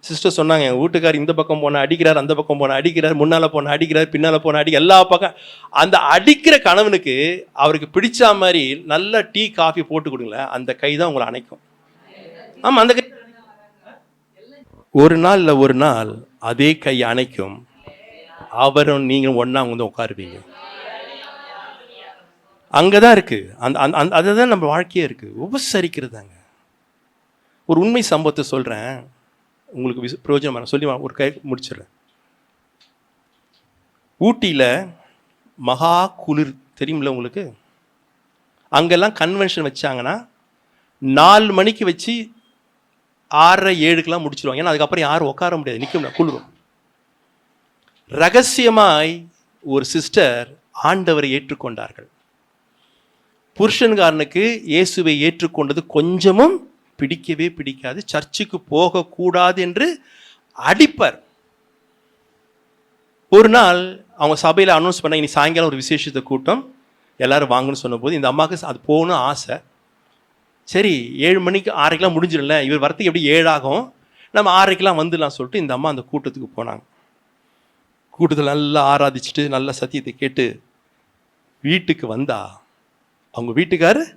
சிஸ்டர் சொன்னாங்க, எங்கள் வீட்டுக்கார் இந்த பக்கம் போனால் அடிக்கிறார், அந்த பக்கம் போனால் அடிக்கிறார், முன்னால் போனால் அடிக்கிறார், பின்னால் போனால் எல்லா பக்கம். அந்த அடிக்கிற கணவனுக்கு அவருக்கு பிடிச்ச மாதிரி நல்ல டீ காஃபி போட்டு கொடுங்களேன், அந்த கை தான் உங்களை அணைக்கும். ஆமாம், அந்த கை ஒரு நாள் அதே கை அணைக்கும். அவரும் நீங்கள் ஒன்றா வந்து உட்காருவீங்க. அங்கே தான் இருக்குது, அதுதான் நம்ம வாழ்க்கையே இருக்குது, உபசரிக்கிறதாங்க. ஒரு உண்மை சம்பவத்தை சொல்கிறேன், உங்களுக்கு பிரயோஜனமான சொல்லி ஒரு கை முடிச்சிடுறேன். ஊட்டியில் மகா குளிர் தெரியுமில்ல உங்களுக்கு? அங்கெல்லாம் கன்வென்ஷன் வச்சாங்கன்னா 4 மணிக்கு வச்சு 6:30 7க்கெல்லாம் முடிச்சிருவாங்க. ஏன்னா அதுக்கப்புறம் யாரும் உட்கார முடியாது, நிற்க முடியாது, குளிரும். ரகசியமாய் ஒரு சிஸ்டர் ஆண்டவரை ஏற்றுக்கொண்டார்கள். புருஷன்காரனுக்கு இயேசுவை ஏற்றுக்கொண்டது கொஞ்சமும் பிடிக்கவே பிடிக்காது. சர்ச்சுக்கு போகக்கூடாது என்று அடிப்பார். ஒரு நாள் அவங்க சபையில் அனௌன்ஸ் பண்ண, இனி சாயங்காலம் ஒரு விசேஷத்தை கூட்டம், எல்லாரும் வாங்கன்னு சொன்னபோது இந்த அம்மாவுக்கு அது போகணும் ஆசை. சரி 7 மணிக்கு 6:30 முடிஞ்சிடல, இவர் வரத்துக்கு எப்படி 7 ஆகும், நம்ம 6:30 வந்துடலாம் சொல்லிட்டு இந்த அம்மா அந்த கூட்டத்துக்கு போனாங்க. கூட்டத்தில் நல்லா ஆராதிச்சுட்டு நல்ல சத்தியத்தை கேட்டு வீட்டுக்கு வந்தா அவங்க வீட்டுக்காரர்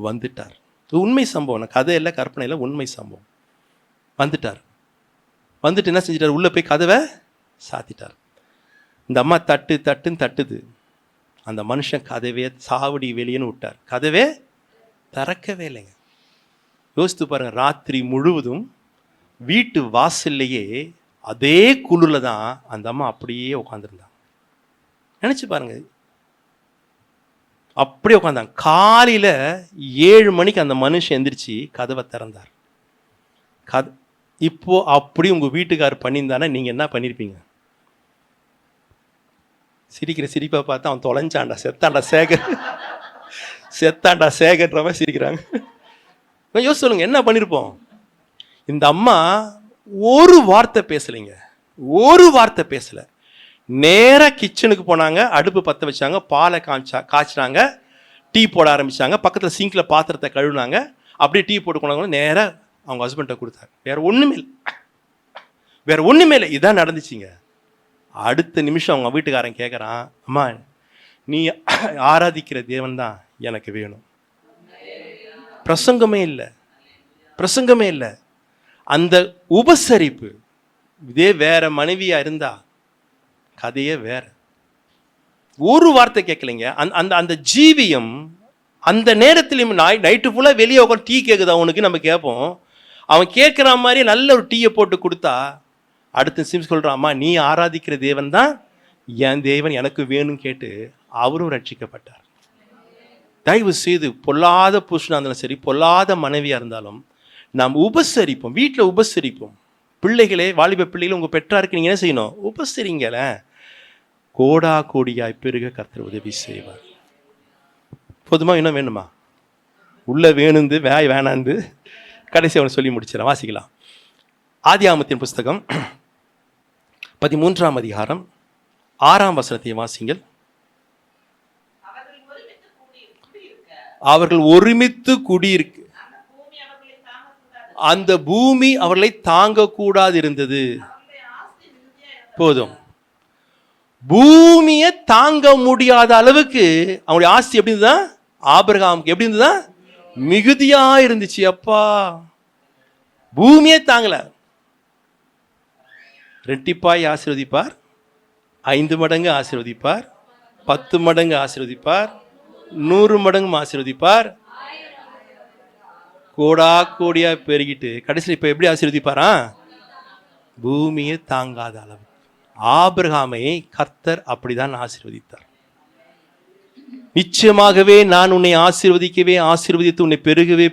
வந்துட்டார். உண்மை சம்பவம், கதை இல்லை, கற்பனை இல்லை, உண்மை சம்பவம். வந்துட்டார். வந்துட்டு என்ன செஞ்சிட்டார், உள்ளே போய் கதவை சாத்திட்டார். இந்த அம்மா தட்டுன்னு தட்டுது. அந்த மனுஷன் கதவே சாவடி வெளியேன்னு விட்டார். கதவே திறக்கவே இல்லைங்க. யோசித்து பாருங்க, ராத்திரி முழுவதும் வீட்டு வாசல்லையே அதே குளிரில் தான் அந்த அம்மா அப்படியே உட்காந்துருந்தாங்க. நினச்சி பாருங்க, அப்படியே உட்காந்தாங்க. காலையில் 7 மணிக்கு அந்த மனுஷன் எந்திரிச்சு கதவை திறந்தார். இப்போ அப்படி உங்கள் வீட்டுக்காரர் பண்ணியிருந்தானே நீங்கள் என்ன பண்ணியிருப்பீங்க? சிரிக்கிற சிரிப்பை பார்த்து அவன் தொலைஞ்சாண்டா, செத்தாண்டா சேகர்ன்ற மாதிரி சிரிக்கிறாங்க. யோசிச்சு சொல்லுங்க, என்ன பண்ணியிருப்போம்? இந்த அம்மா ஒரு வார்த்தை பேசலைங்க, ஒரு வார்த்தை பேசலை. நேராக கிச்சனுக்கு போனாங்க, அடுப்பு பற்ற வச்சாங்க, பாலை காய்ச்சினாங்க, டீ போட ஆரம்பித்தாங்க, பக்கத்தில் சிங்கில் பாத்திரத்தை கழுவினாங்க, அப்படியே டீ போட்டு கொண்டாங்க, நேராக அவங்க ஹஸ்பண்ட்டை கொடுத்தாங்க. வேறு ஒன்றுமே இல்லை. இதான் நடந்துச்சிங்க. அடுத்த நிமிஷம் அவங்க வீட்டுக்காரன் கேட்குறான், அம்மா நீ ஆராதிக்கிற தேவன் தான் எனக்கு வேணும். பிரசங்கமே இல்லை. அந்த உபசரிப்பு இதே வேற மனைவியா இருந்தா கதையே வேற. ஒரு வார்த்தை கேட்கலைங்க. அந்த ஜீவியம் அந்த நேரத்திலையும் நைட்டு ஃபுல்லாக வெளியே உட்காந்து டீ கேட்குது அவனுக்கு, நம்ம கேட்போம். அவன் கேட்குற மாதிரி நல்ல ஒரு டீயை போட்டு கொடுத்தா அடுத்த நிமிஷம் சொல்கிறான், அம்மா நீ ஆராதிக்கிற தேவன் தான் என் தேவன் எனக்கு வேணும்னு கேட்டு அவரும் ரட்சிக்கப்பட்டார். தயவு செய்து பொல்லாத புருஷனாக இருந்தாலும் சரி, பொல்லாத மனைவியாக இருந்தாலும் நாம் உபசரிப்போம், வீட்டில் உபசரிப்போம். பிள்ளைகளே, வாலிப பிள்ளைகளை உங்கள் பெற்றாருக்கு நீங்கள் என்ன செய்யணும்? உபசரிங்கள. கோடா கோடியாய் பெருக கர்த்தர் உதவி செய்வார். போதுமா? இன்னும் வேணுமா? உள்ள வேணுந்து வேணாந்து கடைசி அவனை சொல்லி முடிச்சிடலாம். வாசிக்கலாம். ஆதியாகமத்தின் புஸ்தகம் 13ஆம் அதிகாரம் 6ஆம் வசனத்தை வாசிங்கள். அவர்கள் ஒருமித்து குடியிருக்க அந்த பூமி அவர்களை தாங்கக்கூடாது இருந்தது. போதும். பூமியை தாங்க முடியாத அளவுக்கு அவங்களுடைய ஆஸ்தி எப்படி இருந்ததா? ஆபிரகாமுக்கு எப்படி இருந்ததா? மிகுதியா இருந்துச்சு. அப்பா, பூமியே தாங்கல. ரெட்டிப்பாய் ஆசீர்வதிப்பார், 5 மடங்கு ஆசீர்வதிப்பார், 10 மடங்கு ஆசீர்வதிப்பார், 100 மடங்கு ஆசீர்வதிப்பார். கோடா கோடியா பெருகிட்டு கடைசியில் இப்ப எப்படி ஆசீர்வதிப்பாரா? பூமியை தாங்காத அளவு. ஆபிரகாமை கர்த்தர் அப்படிதான் ஆசீர்வதித்தார். நிச்சயமாகவே நான் உன்னை ஆசீர்வதித்து உன்னை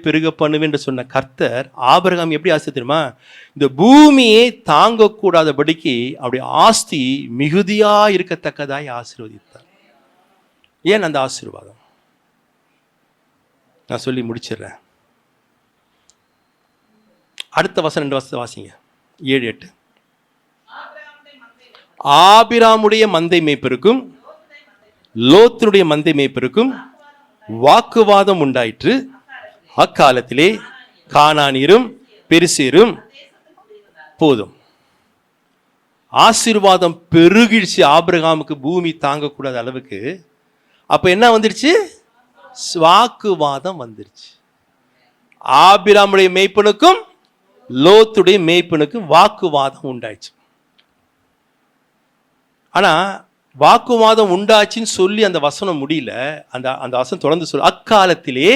பெருக பண்ணுவேன் என்று சொன்ன கர்த்தர் ஆபிரகாம் எப்படி ஆசீர்வதிமா? இந்த பூமியை தாங்கக்கூடாதபடிக்கு அப்படி ஆஸ்தி மிகுதியா இருக்கத்தக்கதாய் ஆசீர்வதித்தார். ஏன் அந்த ஆசீர்வாதம்? நான் சொல்லி முடிச்சிடுறேன். அடுத்த வசனம் 2 வசனத்தை வாசிங்க. 7, 8. ஆபிராமுடைய மந்தை மேய்ப்பருக்கும் லோத்தினுடைய மந்தை மேய்ப்பருக்கும் வாக்குவாதம் உண்டாயிற்று. அக்காலத்திலே கானானியரும் பெரிசியரும். போதும். ஆசீர்வாதம் பெருகிடுச்சு. ஆபிரகாமுக்கு பூமி தாங்கக்கூடாத அளவுக்கு. அப்ப என்ன வந்துருச்சு? வாக்குவாதம் வந்துருச்சு. ஆபிராமுடைய மேய்ப்பனுக்கும் லோத்துடைய மேய்ப்பனுக்கும் வாக்குவாதம் உண்டாயிடுச்சு. ஆனா வாக்குவாதம் உண்டாச்சுன்னு சொல்லி அந்த வசனம் முடியல. அந்த வசனம் தொடர்ந்து சொல்லு. அக்காலத்திலே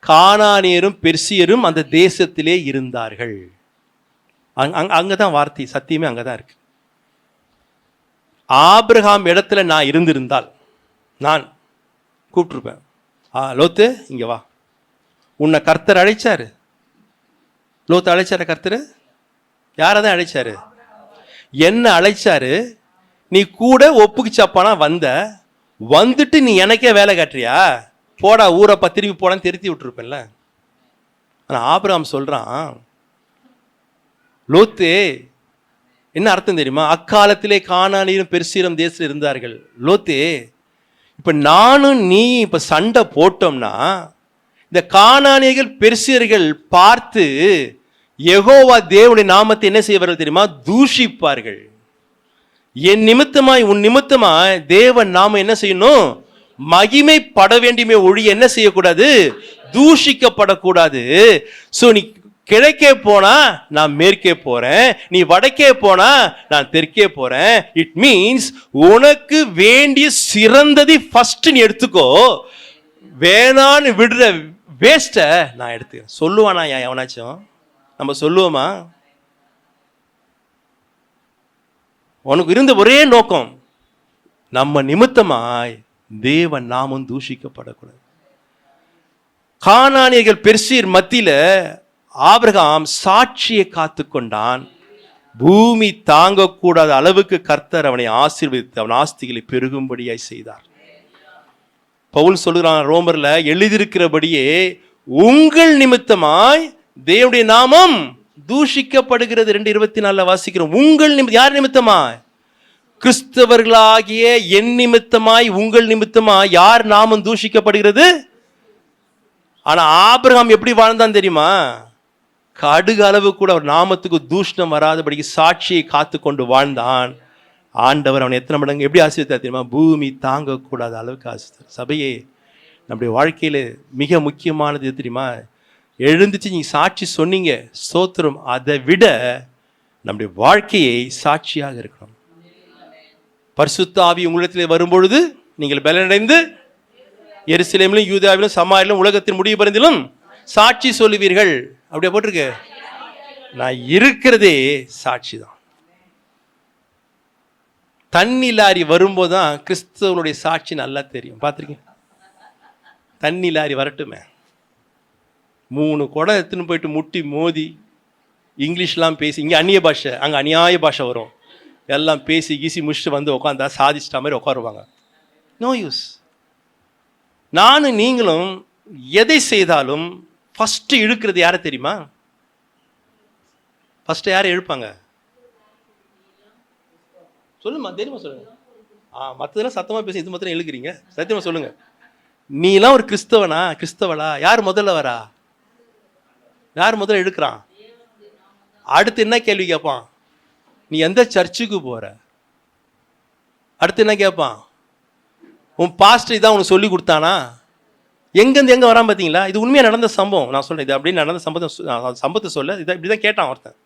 கானானியரும் பெர்சியரும் அந்த தேசத்திலே இருந்தார்கள். அங்கதான் வார்த்தை, சத்தியமே அங்கதான் இருக்கு. ஆபிரகாம் இடத்துல நான் இருந்திருந்தால் நான் கூப்பிட்டுருப்பேன், லோத்து இங்க வா, உன்னை கர்த்தர் அழைச்சாரு, லோத்து அழைச்சார கர்த்தர்? யாரை தான் அழைச்சாரு? என்ன அழைச்சாரு? நீ கூட ஒப்புக்கு சப்பானா வந்துட்டு நீ எனக்கே வேலை காட்டுறியா? போடா ஊரப்பா, திரும்பி போடான்னு திருத்தி விட்டுருப்பேன்ல. ஆனால் ஆபிரகாம் சொல்றான், லோத்து என்ன அர்த்தம் தெரியுமா? அக்காலத்திலே கானானியரும் பெர்சியரும் தேசத்தில் இருந்தார்கள். லோத்து, இப்ப நானும் நீ இப்ப சண்டை போட்டோம்னா இந்த கானானியர்கள் பெர்சியர்கள் பார்த்து யெகோவா தேவனுடைய நாமத்தை என்ன செய்வார்கள் தெரியுமா? தூஷிப்பார்கள். என் நிமித்தமாய் உன் நிமித்தமாய் தேவன் நாம என்ன செய்யணும்? மகிமைப்பட வேண்டியமே ஒழிய என்ன செய்யக்கூடாது? தூஷிக்கப்படக்கூடாது. சோ நீ கிழக்கே போனா நான் மேற்கே போறேன், நீ வடக்கே போனா நான் தெற்கே போறேன். இட் மீன்ஸ் உனக்கு வேண்டிய சிறந்ததை ஃபர்ஸ்ட் நீ எடுத்துக்கோ, வேணான்னு விடுற வேஸ்ட நான் எடுத்துக்கிறேன். சொல்லுவானா எவனாச்சும்? நம்ம சொல்லுவோமா? உனக்கு இருந்த ஒரே நோக்கம், நம்ம நிமித்தமாய் தேவன் நாமும் தூஷிக்கப்படக்கூடாது. கானானியர்கள் பெர்சியர் மத்தியில ஆபிரகாம் சாட்சியை காத்து கொண்டான். பூமி தாங்கக்கூடாத அளவுக்கு கர்த்தர் அவனை ஆசீர்வதித்து அவன் ஆஸ்திகளை பெருகும்படியாய் செய்தார். பவுல் சொல்லுகிறான் ரோமர்ல, எழுதியிருக்கிறபடியே உங்கள் நிமித்தமாய் தேவனுடைய நாமம் தூஷிக்கப்படுகிறது. 2:24 வாசிக்கிறோம். உங்கள் யார் நிமித்தமாய்? கிறிஸ்தவர்களாகிய என் நிமித்தமாய், உங்கள் நிமித்தமாய் யார் நாமம் தூஷிக்கப்படுகிறது? ஆனா ஆபிரகாம் எப்படி வாழ்ந்தான் தெரியுமா? கடுகு அளவு கூட அவர் நாமத்துக்கு தூஷணம் வராதபடிக்கு சாட்சியை காத்து கொண்டு வாழ்ந்தான். ஆண்டவர் அவனை எத்தனை மடங்கு எப்படி ஆசீர்வதித்தார் தெரியுமா? பூமி தாங்கக்கூடாத அளவுக்கு ஆசீர்வதித்தார். சபையே, நம்முடைய வாழ்க்கையில மிக முக்கியமானது தெரியுமா? எழுந்துச்சு நீங்க சாட்சி சொன்னீங்க, ஸ்தோத்திரம். அதை விட நம்முடைய வாழ்க்கையை சாட்சியாக இருக்கணும். பரிசுத்த ஆவி உங்களிடத்தில் வரும்பொழுது நீங்கள் பலனடைந்து எருசலேமிலும் யூதாவிலும் சமாரிலும் உலகத்தின் முடிவு பரிந்திலும் சாட்சி சொல்லுவீர்கள். அப்படியே போட்டிருக்கு. நான் இருக்கிறதே சாட்சி தான். தண்ணி லாரி வரும்போது தான் கிறிஸ்தவனுடைய சாட்சி நல்லா தெரியும். பார்த்துருக்கீங்க? தண்ணி லாரி வரட்டுமே, 3 குடம் எடுத்துன்னு போயிட்டு முட்டி மோதி இங்கிலீஷ்லாம் பேசி, இங்கே அந்நிய பாஷை, அங்கே அநியாய பாஷை வரும், எல்லாம் பேசி கீசி முடிச்சுட்டு வந்து உட்காந்தா சாதிச்சிட்ட மாதிரி உட்காருவாங்க. No use. நானும் நீங்களும் எதை செய்தாலும் ஃபர்ஸ்ட் இழுக்கிறது யாரை தெரியுமா? ஃபர்ஸ்ட் யாரை இழுப்பாங்க? சொல்லுமா, தெரியுமா? சொல்லுங்க. மற்றதெல்லாம் சத்தமா பேசி இது மாத்திரம் இழுக்கிறீங்க. சத்தியமா சொல்லுங்க. நீலாம் ஒரு கிறிஸ்தவனா, கிறிஸ்தவளா? யார் முதல்ல வரா? யார் முதல்ல எடுக்கிறான்? அடுத்து என்ன கேள்வி கேட்பான்? நீ எந்த சர்ச்சுக்கு போற? அடுத்து என்ன கேட்பான்? உன் பாஸ்டர் இதான் உனக்கு சொல்லி கொடுத்தானா? எங்கேருந்து எங்கே வரான் பார்த்தீங்களா? இது உண்மையாக நடந்த சம்பவம். நான் சொல்கிறேன், இது அப்படின்னு நடந்த சம்பவத்தை சொல்ல இதை இப்படி தான் கேட்டான் ஒருத்தன்.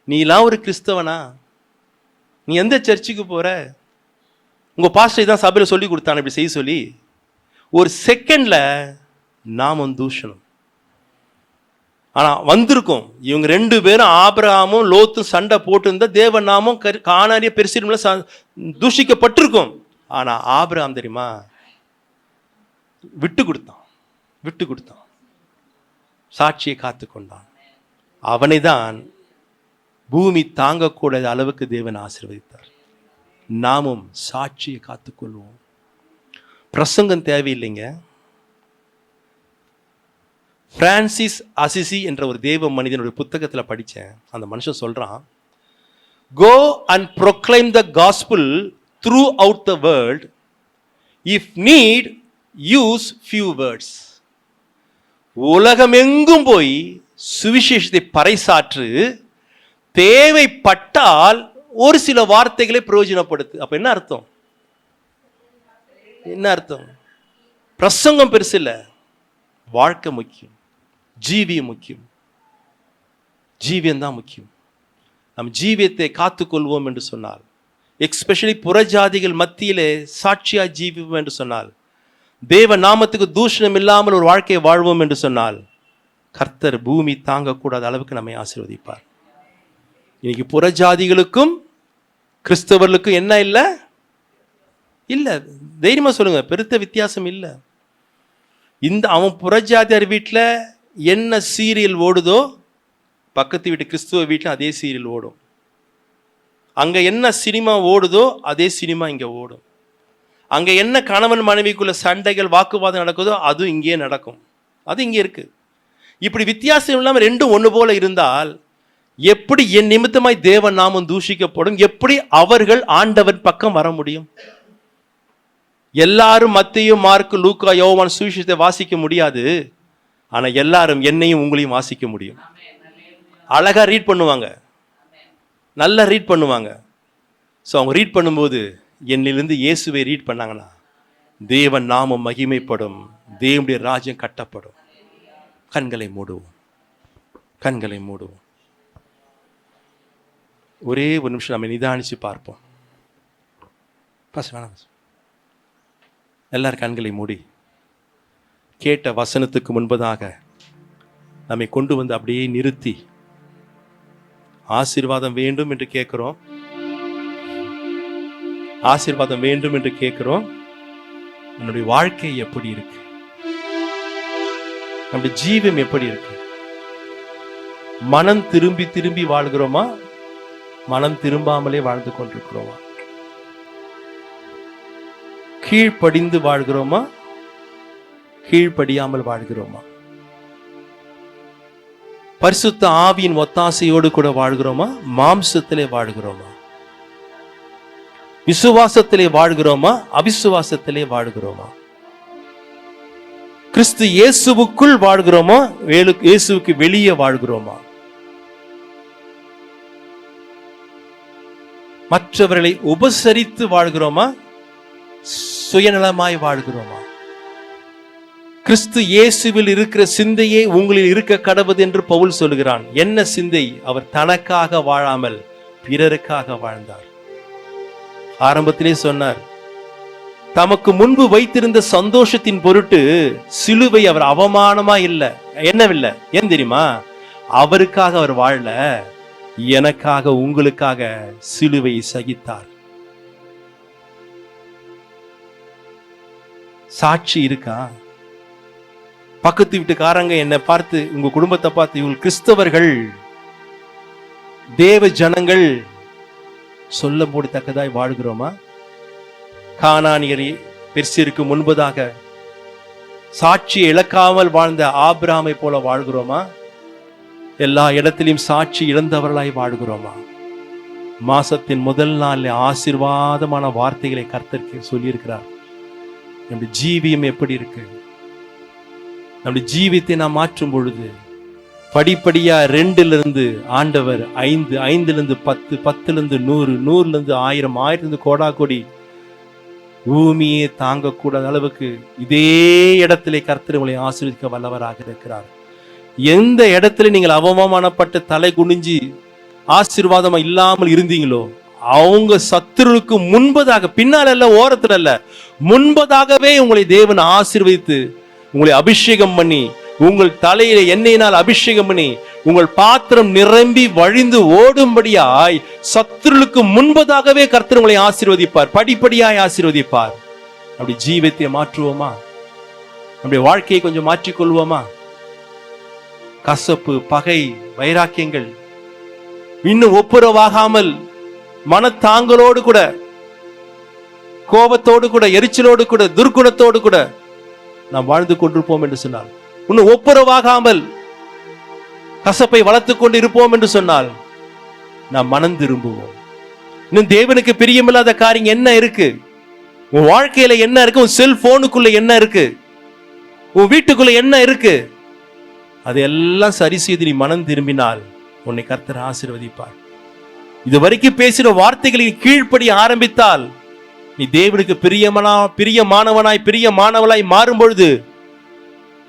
நீலாம் ஒரு கிறிஸ்தவனா? நீ எந்த சர்ச்சுக்கு போற? உங்கள் பாஸ்டர் இதான் சபையில் சொல்லி கொடுத்தான இப்படி செய்ய சொல்லி. ஒரு செகண்டில் நாமம் தூஷணம். ஆனால் வந்திருக்கும் இவங்க 2 பேரும், ஆபிரகாமும் லோத்தும் சண்டை போட்டு இருந்தா தேவன் நாமும் கானானிய பெர்சியம்ல தூஷிக்கப்பட்டிருக்கும். ஆனால் ஆபிரகாம் தெரியுமா? விட்டு கொடுத்தான், சாட்சியை காத்து கொண்டான். அவனை தான் பூமி தாங்கக்கூடாத அளவுக்கு தேவன் ஆசீர்வதித்தார். நாமும் சாட்சியை காத்துக்கொள்வோம். பிரசங்கம் தேவையில்லைங்க. பிரான்சிஸ் அசிசி என்ற ஒரு தேவ மனிதனுடைய புத்தகத்தில் படித்தேன். அந்த மனுஷன் சொல்றான், go and proclaim the gospel throughout the world. If need use few words. உலகமெங்கும் போய் சுவிசேஷத்தை பறைசாற்று, தேவைப்பட்டால் ஒரு சில வார்த்தைகளை பிரயோஜனப்படுத்து. அப்ப என்ன அர்த்தம்? பிரசங்கம் பெருசு இல்லை, வாழ்க்கை முக்கியம், ஜீவியம் முக்கியம். ஜீவியம் தான் முக்கியம். நம் ஜீவியத்தை காத்துக்கொள்வோம் என்று சொன்னால், எஸ்பெஷலி புறஜாதிகள் மத்தியிலே சாட்சியா ஜீவிப்போம் என்று சொன்னால், தேவ நாமத்துக்கு தூஷணம் இல்லாமல் ஒரு வாழ்க்கையை வாழ்வோம் என்று சொன்னால், கர்த்தர் பூமி தாங்கக்கூடாத அளவுக்கு நம்மை ஆசீர்வதிப்பார். இன்னைக்கு புறஜாதிகளுக்கும் கிறிஸ்தவர்களுக்கும் என்ன இல்லை? தைரியமா சொல்லுங்க, பெருத்த வித்தியாசம் இல்லை. அவன் புறஜாதியார் வீட்டில் என்ன சீரியல் ஓடுதோ பக்கத்து வீட்டு கிறிஸ்துவ வீட்டில் அதே சீரியல் ஓடும். அங்கே என்ன சினிமா ஓடுதோ அதே சினிமா இங்கே ஓடும். அங்கே என்ன கணவன் மனைவிக்குள்ள சண்டைகள் வாக்குவாதம் நடக்குதோ அதுவும் இங்கேயே நடக்கும். அது இங்கே இருக்குது. இப்படி வித்தியாசம் இல்லாமல் ரெண்டும் ஒன்று போல இருந்தால் எப்படி என் நிமித்தமாய் தேவன் நாமம் தூஷிக்கப்படும்? எப்படி அவர்கள் ஆண்டவன் பக்கம் வர முடியும்? எல்லாரும் மத்தேயு, மார்க்கு, லூக்கா, யோவான் சுவிசேஷத்தை வாசிக்க முடியாது. ஆனால் எல்லாரும் என்னையும் உங்களையும் வாசிக்க முடியும். அழகாக ரீட் பண்ணுவாங்க, நல்லா ரீட் பண்ணுவாங்க. ஸோ அவங்க ரீட் பண்ணும்போது என்னிலிருந்து இயேசுவை ரீட் பண்ணாங்கன்னா தேவன் நாமம் மகிமைப்படும், தேவனுடைய ராஜ்யம் கட்டப்படும். கண்களை மூடுவோம், கண்களை மூடுவோம். ஒரே ஒரு நிமிஷம் நம்ம நிதானிச்சு பார்ப்போம். எல்லாரும் கண்களை மூடி கேட்ட வசனத்துக்கு முன்பதாக நம்மை கொண்டு வந்து அப்படியே நிறுத்தி ஆசீர்வாதம் வேண்டும் என்று கேட்கிறோம். ஆசீர்வாதம் வேண்டும் என்று கேட்கிறோம். நம்முடைய வாழ்க்கை எப்படி இருக்கு? நம்முடைய ஜீவம் எப்படி இருக்கு? மனம் திரும்பி திரும்பி வாழ்கிறோமா? மனம் திரும்பாமலே வாழ்ந்து கொண்டிருக்கிறோமா? கீழ்ப்படிந்து வாழ்கிறோமா? கீழ்ப்படியாமல் வாழ்கிறோமா? பரிசுத்த ஆவியின் ஒத்தாசையோடு கூட வாழ்கிறோமா? மாம்சத்திலே வாழ்கிறோமா? விசுவாசத்திலே வாழ்கிறோமா? அவிசுவாசத்திலே வாழ்கிறோமா? கிறிஸ்து இயேசுவுக்குள் வாழ்கிறோமா? இயேசுவுக்கு வெளியே வாழ்கிறோமா? மற்றவர்களை உபசரித்து வாழ்கிறோமா? சுயநலமாய் வாழ்கிறோமா? கிறிஸ்து இயேசுவில் இருக்கிற சிந்தையே உங்களில் இருக்க கடவுது என்று பவுல் சொல்கிறான். என்ன சிந்தை? அவர் தனக்காக வாழாமல் பிறருக்காக வாழ்ந்தார். ஆரம்பத்திலே சொன்னார், தமக்கு முன்பு வைத்திருந்த சந்தோஷத்தின் பொருட்டு சிலுவை அவர் அவமானமா இல்லை, என்னவில்லை. ஏன் தெரியுமா? அவருக்காக அவர் வாழல, எனக்காக உங்களுக்காக சிலுவை சகித்தார். சாட்சி இருக்கா? பக்கத்து வீட்டுக்காரங்க என்னை பார்த்து, உங்க குடும்பத்தை பார்த்து, இவங்க கிறிஸ்தவர்கள், தேவ ஜனங்கள் சொல்ல முடித்தக்கதாய் வாழ்கிறோமா? கானானியரை பெர்சியருக்கு முன்பதாக சாட்சியை இழக்காமல் வாழ்ந்த ஆபிரகாமை போல வாழ்கிறோமா? எல்லா இடத்திலும் சாட்சி இழந்தவர்களாய் வாழ்கிறோமா? மாசத்தின் முதல் நாளில் ஆசீர்வாதமான வார்த்தைகளை கர்த்தருக்கு சொல்லியிருக்கிறார். நம்முடைய ஜீவியம் எப்படி இருக்கு? நம்முடைய ஜீவியத்தை நாம் மாற்றும் பொழுது படிப்படியா 2 ஆண்டவர் 5, 5 10, 10 100, 100 1000, 1000 கோடா கோடி பூமியே தாங்கக்கூடாத அளவுக்கு இதே இடத்திலே கர்த்தர் உங்களை ஆசீர்வதிக்க வல்லவராக இருக்கிறார். எந்த இடத்துல நீங்கள் அவமானப்பட்டு தலை குனிஞ்சி ஆசீர்வாதமா இல்லாமல் இருந்தீங்களோ, அவங்க சத்துருவுக்கு முன்பதாக, பின்னால் அல்ல, ஓரத்தில் அல்ல, முன்பதாகவே உங்களை தேவன் ஆசீர்வதித்து உங்களை அபிஷேகம் பண்ணி, உங்கள் தலையில எண்ணெயினால் அபிஷேகம் பண்ணி, உங்கள் பாத்திரம் நிரம்பி வழிந்து ஓடும்படியாய் சத்துருவுக்கு முன்பதாகவே கர்த்தர் உங்களை ஆசீர்வதிப்பார், படிப்படியாய் ஆசீர்வதிப்பார். அப்படி ஜீவியத்தை மாற்றுவோமா? நம்முடைய வாழ்க்கையை கொஞ்சம் மாற்றிக்கொள்வோமா? கசப்பு, பகை, வைராக்கியங்கள் இன்னும் ஒப்புரவாகாமல் மனத்தாங்களோடு கூட, கோபத்தோடு கூட, எரிச்சலோடு கூட, துர்க்குணத்தோடு கூட நாம் வாழ்ந்து கொண்டிருப்போம் என்று சொன்னால், இன்னும் ஒப்புரவாகாமல் கசப்பை வளர்த்துக் கொண்டு இருப்போம் என்று சொன்னால் நாம் மனம் திரும்புவோம். இன்னும் தேவனுக்கு பிரியமில்லாத காரியம் என்ன இருக்கு? உன் வாழ்க்கையில என்ன இருக்கு? உன் செல்போனுக்குள்ள என்ன இருக்கு? உன் வீட்டுக்குள்ள என்ன இருக்கு? அதையெல்லாம் சரி செய்து நீ மனம் திரும்பினால் உன்னை கர்த்தர் ஆசீர்வதிப்பார். இது வரைக்கும் பேசின வார்த்தைகளின் கீழ்ப்படி ஆரம்பித்தால் நீ தேவனுக்கு பிரியமானவனாய் பிரியமானவளாய் மாறும் பொழுது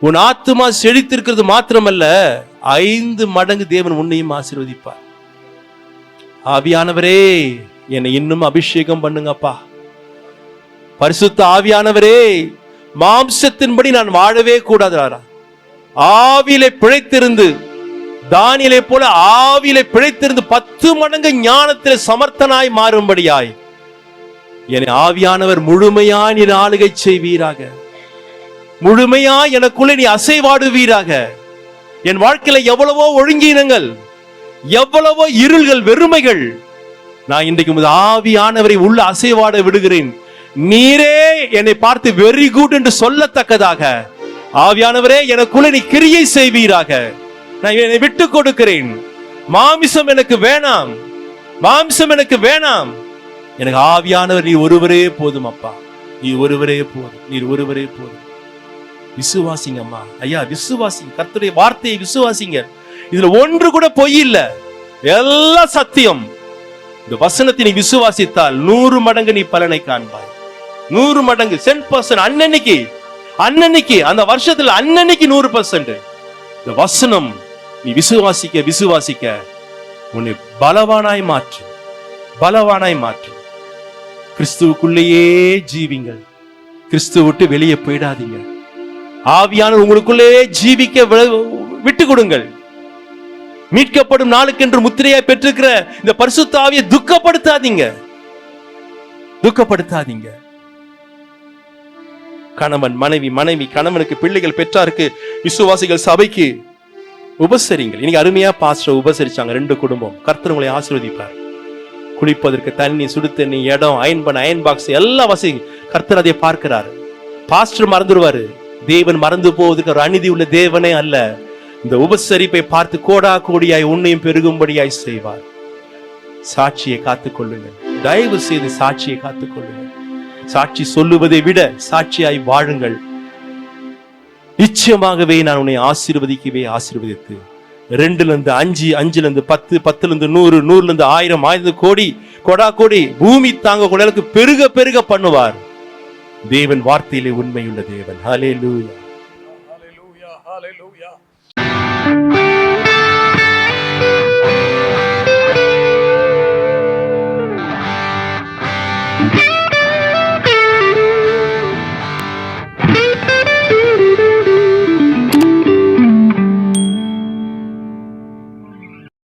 உன் ஆத்துமா செழித்திருக்கிறது மாத்திரமல்ல, 5 மடங்கு தேவன் உன்னையும் ஆசீர்வதிப்பார். ஆவியானவரே, என்னை இன்னும் அபிஷேகம் பண்ணுங்கப்பா. பரிசுத்த ஆவியானவரே, மாம்சத்தின்படி நான் வாழவே கூடாது, ஆவியிலே பிழைத்திருந்து, தானியேலை போல ஆவியிலே பிழைத்திருந்து 10 மடங்கு ஞானத்திலே சமர்த்தனாய் மாறும்படியாய் என்னை ஆவியானவர் முழுமையாய் நீர் ஆளுகை செய்வீராக. முழுமையாய் எனக்குள்ளே நீ அசைவாடுவீராக. என் வாழ்க்கையில எவ்வளவோ ஒழுங்கீனங்கள், எவ்வளவோ இருள்கள், வெறுமைகள். நான் இன்றைக்கு உமது ஆவியானவரை உள்ள அசைவாட விடுகிறேன். நீரே என்னை பார்த்து வெரி குட் என்று சொல்லத்தக்கதாக ஆவியானவரே எனக்குள்ள நீ கிரியை செய்வீராக. நான் என்னை விட்டு கொடுக்கிறேன். மாமிசம் எனக்கு வேணாம், மாம்சம் எனக்கு வேணாம். எனக்கு ஆவியானவர் நீ ஒருவரே போதும் அப்பா, நீ ஒருவரே போதும், நீர் ஒருவரே போதும். விசுவாசிங்க அம்மா, ஐயா விசுவாசிங்க, கர்த்தருடைய வார்த்தையை விசுவாசிங்க. இதுல ஒன்று கூட பொய் இல்ல, எல்லாம் சத்தியம். இந்த வசனத்தை நீ விசுவாசித்தால் 100 மடங்கு நீ பலனை காண்பாய். 100 மடங்கு 10%. அன்னன்னைக்கு அந்த வருஷத்துல அன்னன்னைக்கு 100%. இந்த வசனம் நீ விசுவாசிக்க விசுவாசிக்க உன்னை பலவானாய் மாற்றும், பலவானாய் மாற்றும். கிறிஸ்துவுக்குள்ளேயே ஜீவிங்கள், கிறிஸ்துவ விட்டு வெளியே போயிடாதீங்க. ஆவியானவர் உங்களுக்குள்ளே ஜீவிக்க விட்டு கொடுங்கள். மீட்கப்படும் நாளுக்கென்று முத்திரையாய் பெற்றிருக்கிற இந்த பரிசுத்த ஆவியை துக்கப்படுத்தாதீங்க, துக்கப்படுத்தாதீங்க. கணவன் மனைவி, மனைவி கணவனுக்கு, பிள்ளைகள் பெற்றாருக்கு, விசுவாசிகள் சபைக்கு உபசரிங்கள். இன்னைக்கு அருமையா பாஸ்டர் உபசரிச்சாங்க 2 குடும்பம். கர்த்தர் உங்களை ஆசீர்வதிப்பார். குளிப்பதற்கு தண்ணி, சுடு தண்ணி, இடம், அயன் பாக்ஸ் எல்லாம் வசதி. கர்த்தர் அதை பார்க்கிறார். பாஸ்டர் மறந்துடுவாரு. தேவன் மறந்து போவதற்கு ஒரு அநீதி உள்ள தேவனே அல்ல. இந்த உபசரிப்பை பார்த்து கோடா கோடியாய் உன்னையும் பெருகும்படியாய் செய்வார். சாட்சியை காத்துக்கொள்ளுங்கள், தயவு செய்து சாட்சியை காத்துக்கொள்ளுங்கள். சாட்சி சொல்லுவதை விட சாட்சியாய் வாழுங்கள். நிச்சயமாகவே நான் உன்னை ஆசீர்வதிக்கவே ஆசீர்வதித்து 2லிருந்து 5, 5லிருந்து 10, 10லிருந்து 100, 100லிருந்து 1000, 1000 கோடி, கொடா கோடி, பூமி தாங்க கொடைகளுக்கு பெருக பெருக பண்ணுவார். தேவன் வார்த்தையிலே உண்மையுள்ள தேவன். ஹல்லேலூயா, ஹல்லேலூயா, ஹல்லேலூயா.